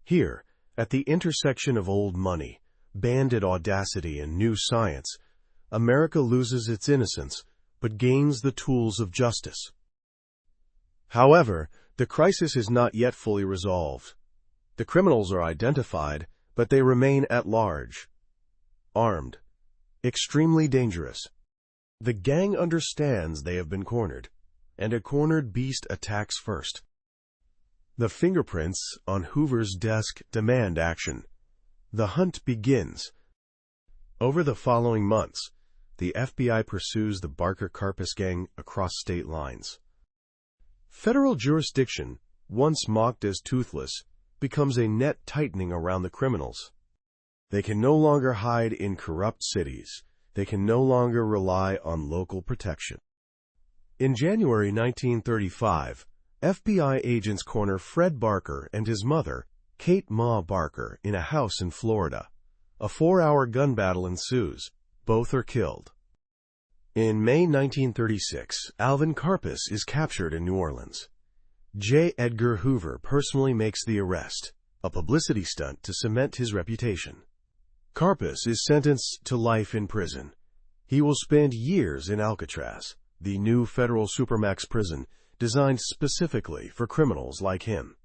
Here, at the intersection of old money, bandit audacity, and new science, America loses its innocence, but gains the tools of justice. However, the crisis is not yet fully resolved. The criminals are identified, but they remain at large, armed, extremely dangerous. The gang understands they have been cornered, and a cornered beast attacks first. The fingerprints on Hoover's desk demand action. The hunt begins. Over the following months, the FBI pursues the Barker-Karpis gang across state lines. Federal jurisdiction, once mocked as toothless, becomes a net tightening around the criminals. They can no longer hide in corrupt cities. They can no longer rely on local protection. In January 1935, FBI agents corner Fred Barker and his mother, Kate Ma Barker, in a house in Florida. A 4-hour gun battle ensues. Both are killed. In May 1936, Alvin Karpis is captured in New Orleans. J. Edgar Hoover personally makes the arrest, a publicity stunt to cement his reputation. Karpis is sentenced to life in prison. He will spend years in Alcatraz, the new federal supermax prison designed specifically for criminals like him.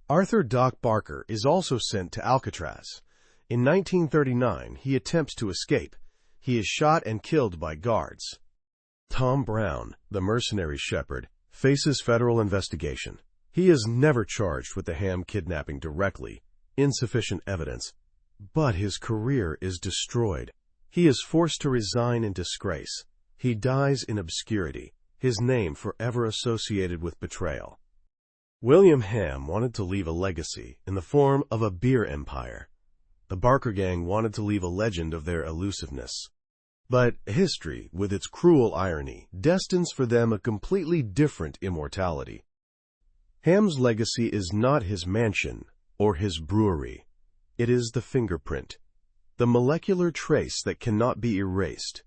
Arthur "Doc" Barker is also sent to Alcatraz. In 1939, he attempts to escape. He is shot and killed by guards. Tom Brown, the Mercenary Shepherd, faces federal investigation. He is never charged with the Hamm kidnapping directly, insufficient evidence, but his career is destroyed. He is forced to resign in disgrace. He dies in obscurity, his name forever associated with betrayal. William Hamm wanted to leave a legacy in the form of a beer empire. The Barker Gang wanted to leave a legend of their elusiveness. But history, with its cruel irony, destines for them a completely different immortality. Hamm's legacy is not his mansion or his brewery. It is the fingerprint, the molecular trace that cannot be erased.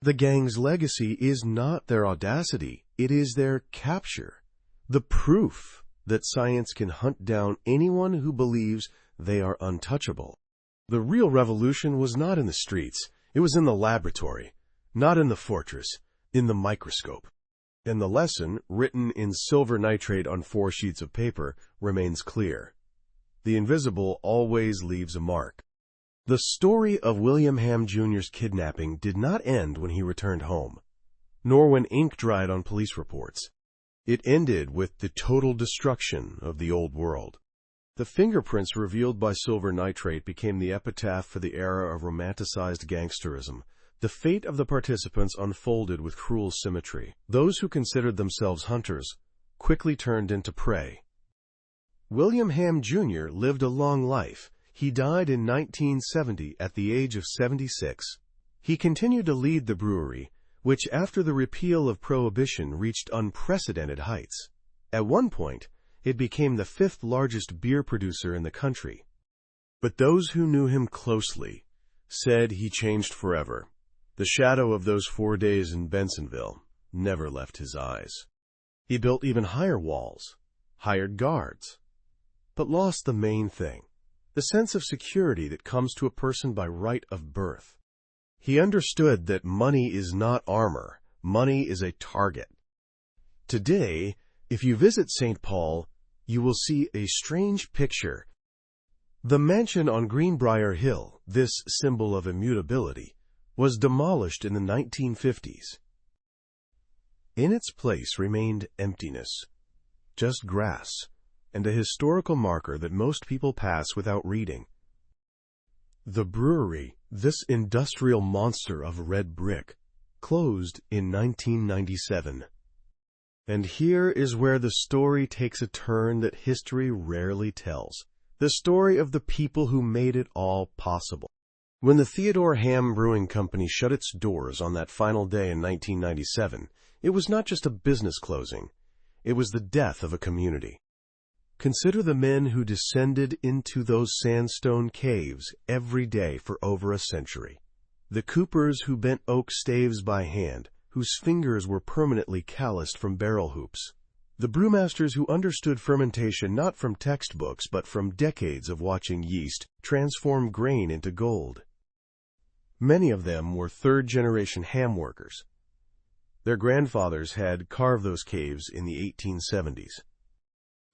The gang's legacy is not their audacity, it is their capture, the proof that science can hunt down anyone who believes they are untouchable. The real revolution was not in the streets, it was in the laboratory, not in the fortress, in the microscope. And the lesson, written in silver nitrate on 4 sheets of paper, remains clear. The invisible always leaves a mark. The story of William Hamm Jr.'s kidnapping did not end when he returned home, nor when ink dried on police reports. It ended with the total destruction of the old world. The fingerprints revealed by silver nitrate became the epitaph for the era of romanticized gangsterism. The fate of the participants unfolded with cruel symmetry. Those who considered themselves hunters quickly turned into prey. William Hamm Jr. lived a long life. He died in 1970 at the age of 76. He continued to lead the brewery, which after the repeal of Prohibition reached unprecedented heights. At one point, it became the 5th largest beer producer in the country. But those who knew him closely said he changed forever. The shadow of those 4 days in Bensonville never left his eyes. He built even higher walls, hired guards, but lost the main thing, the sense of security that comes to a person by right of birth. He understood that money is not armor, money is a target. Today, if you visit St. Paul, you will see a strange picture. The mansion on Greenbrier Hill, this symbol of immutability, was demolished in the 1950s. In its place remained emptiness, just grass, and a historical marker that most people pass without reading. The brewery, this industrial monster of red brick, closed in 1997. And here is where the story takes a turn that history rarely tells, the story of the people who made it all possible. When the Theodore Hamm Brewing Company shut its doors on that final day in 1997, it was not just a business closing, it was the death of a community. Consider the men who descended into those sandstone caves every day for over a century. The coopers who bent oak staves by hand, whose fingers were permanently calloused from barrel hoops. The brewmasters who understood fermentation not from textbooks but from decades of watching yeast transform grain into gold. Many of them were third-generation ham workers. Their grandfathers had carved those caves in the 1870s.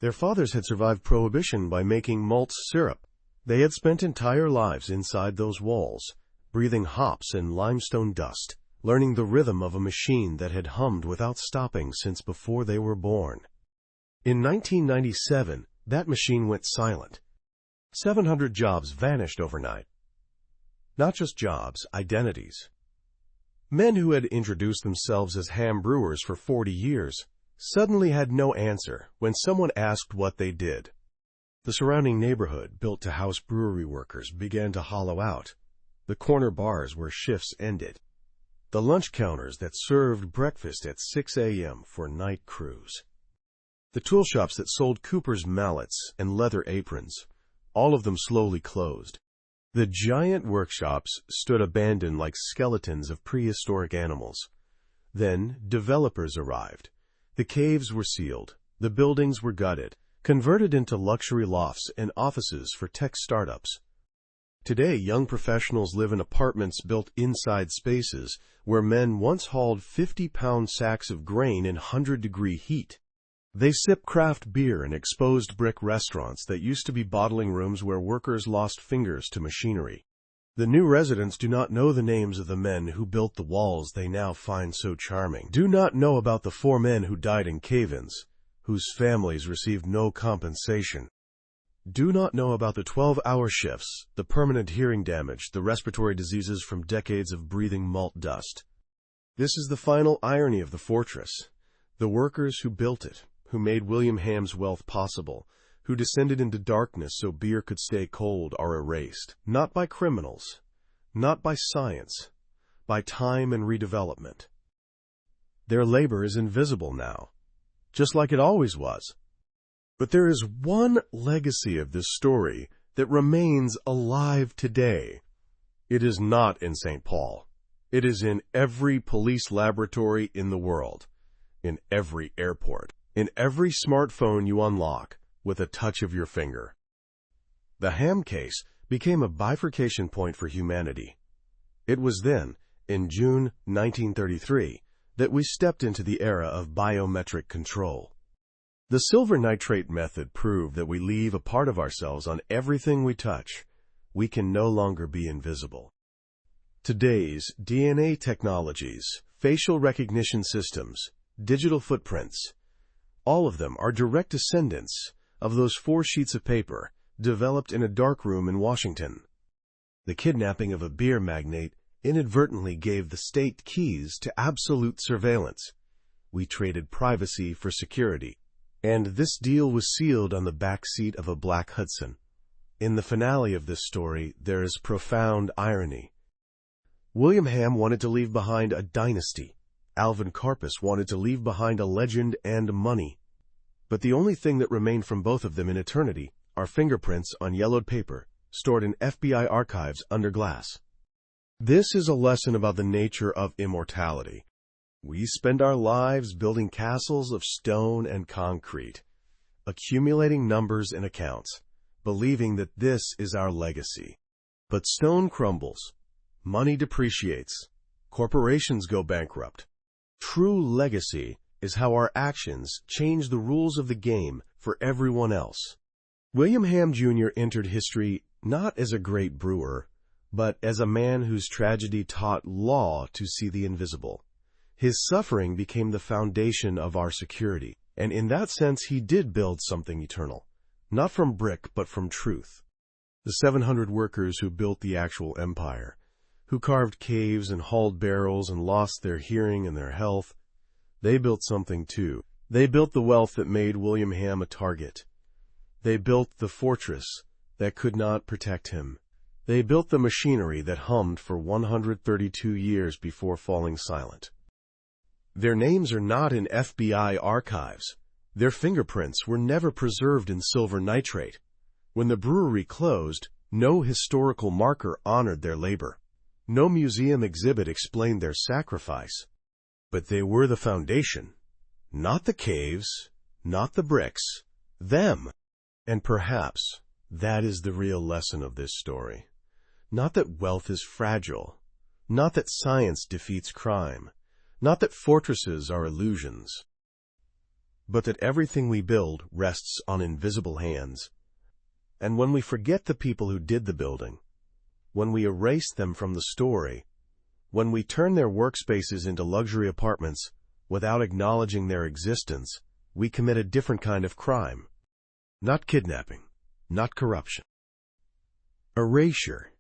Their fathers had survived Prohibition by making malt syrup. They had spent entire lives inside those walls, breathing hops and limestone dust, learning the rhythm of a machine that had hummed without stopping since before they were born. In 1997, that machine went silent. 700 jobs vanished overnight. Not just jobs, identities. Men who had introduced themselves as ham brewers for 40 years suddenly had no answer when someone asked what they did. The surrounding neighborhood, built to house brewery workers, began to hollow out. The corner bars where shifts ended. The lunch counters that served breakfast at 6 a.m. for night crews. The tool shops that sold Cooper's mallets and leather aprons, all of them slowly closed. The giant workshops stood abandoned like skeletons of prehistoric animals. Then developers arrived. The caves were sealed. The buildings were gutted, converted into luxury lofts and offices for tech startups. Today, young professionals live in apartments built inside spaces where men once hauled 50-pound sacks of grain in 100-degree heat. They sip craft beer in exposed brick restaurants that used to be bottling rooms where workers lost fingers to machinery. The new residents do not know the names of the men who built the walls they now find so charming, do not know about the 4 men who died in cave-ins, whose families received no compensation, do not know about the 12-hour shifts, the permanent hearing damage, the respiratory diseases from decades of breathing malt dust. This is the final irony of the fortress. The workers who built it, who made William Hamm's wealth possible, who descended into darkness so beer could stay cold, are erased, not by criminals, not by science, by time and redevelopment. Their labor is invisible now, just like it always was. But there is one legacy of this story that remains alive today. It is not in St. Paul. It is in every police laboratory in the world, in every airport, in every smartphone you unlock with a touch of your finger. The Hamm case became a bifurcation point for humanity. It was then, in June 1933, that we stepped into the era of biometric control. The silver nitrate method proved that we leave a part of ourselves on everything we touch. We can no longer be invisible. Today's DNA technologies, facial recognition systems, digital footprints, all of them are direct descendants of those 4 sheets of paper developed in a darkroom in Washington. The kidnapping of a beer magnate inadvertently gave the state keys to absolute surveillance. We traded privacy for security, and this deal was sealed on the back seat of a black Hudson. In the finale of this story, there is profound irony. William Hamm wanted to leave behind a dynasty. Alvin Karpis wanted to leave behind a legend and money. But the only thing that remained from both of them in eternity are fingerprints on yellowed paper, stored in FBI archives under glass. This is a lesson about the nature of immortality. We spend our lives building castles of stone and concrete, accumulating numbers and accounts, believing that this is our legacy. But stone crumbles, money depreciates, corporations go bankrupt. True legacy is how our actions change the rules of the game for everyone else. William Hamm Jr. entered history not as a great brewer, but as a man whose tragedy taught law to see the invisible. His suffering became the foundation of our security, and in that sense he did build something eternal, not from brick but from truth. The 700 workers who built the actual empire, who carved caves and hauled barrels and lost their hearing and their health, they built something too. They built the wealth that made William Hamm a target. They built the fortress that could not protect him. They built the machinery that hummed for 132 years before falling silent. Their names are not in FBI archives. Their fingerprints were never preserved in silver nitrate. When the brewery closed, no historical marker honored their labor. No museum exhibit explained their sacrifice. But they were the foundation. Not the caves, not the bricks, them. And perhaps that is the real lesson of this story. Not that wealth is fragile, not that science defeats crime, not that fortresses are illusions, but that everything we build rests on invisible hands. And when we forget the people who did the building, when we erase them from the story, when we turn their workspaces into luxury apartments without acknowledging their existence, we commit a different kind of crime. Not kidnapping, not corruption. Erasure.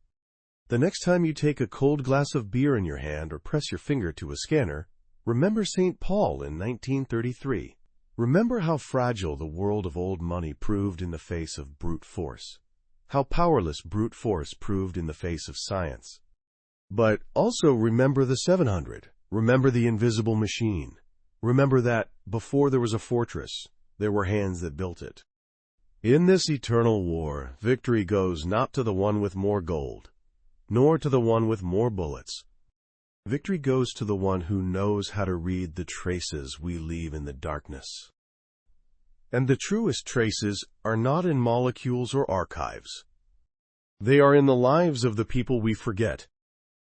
The next time you take a cold glass of beer in your hand or press your finger to a scanner, remember St. Paul in 1933. Remember how fragile the world of old money proved in the face of brute force. How powerless brute force proved in the face of science. But also remember the 700. Remember the invisible machine. Remember that, before there was a fortress, there were hands that built it. In this eternal war, victory goes not to the one with more gold, nor to the one with more bullets. Victory goes to the one who knows how to read the traces we leave in the darkness. And the truest traces are not in molecules or archives. They are in the lives of the people we forget,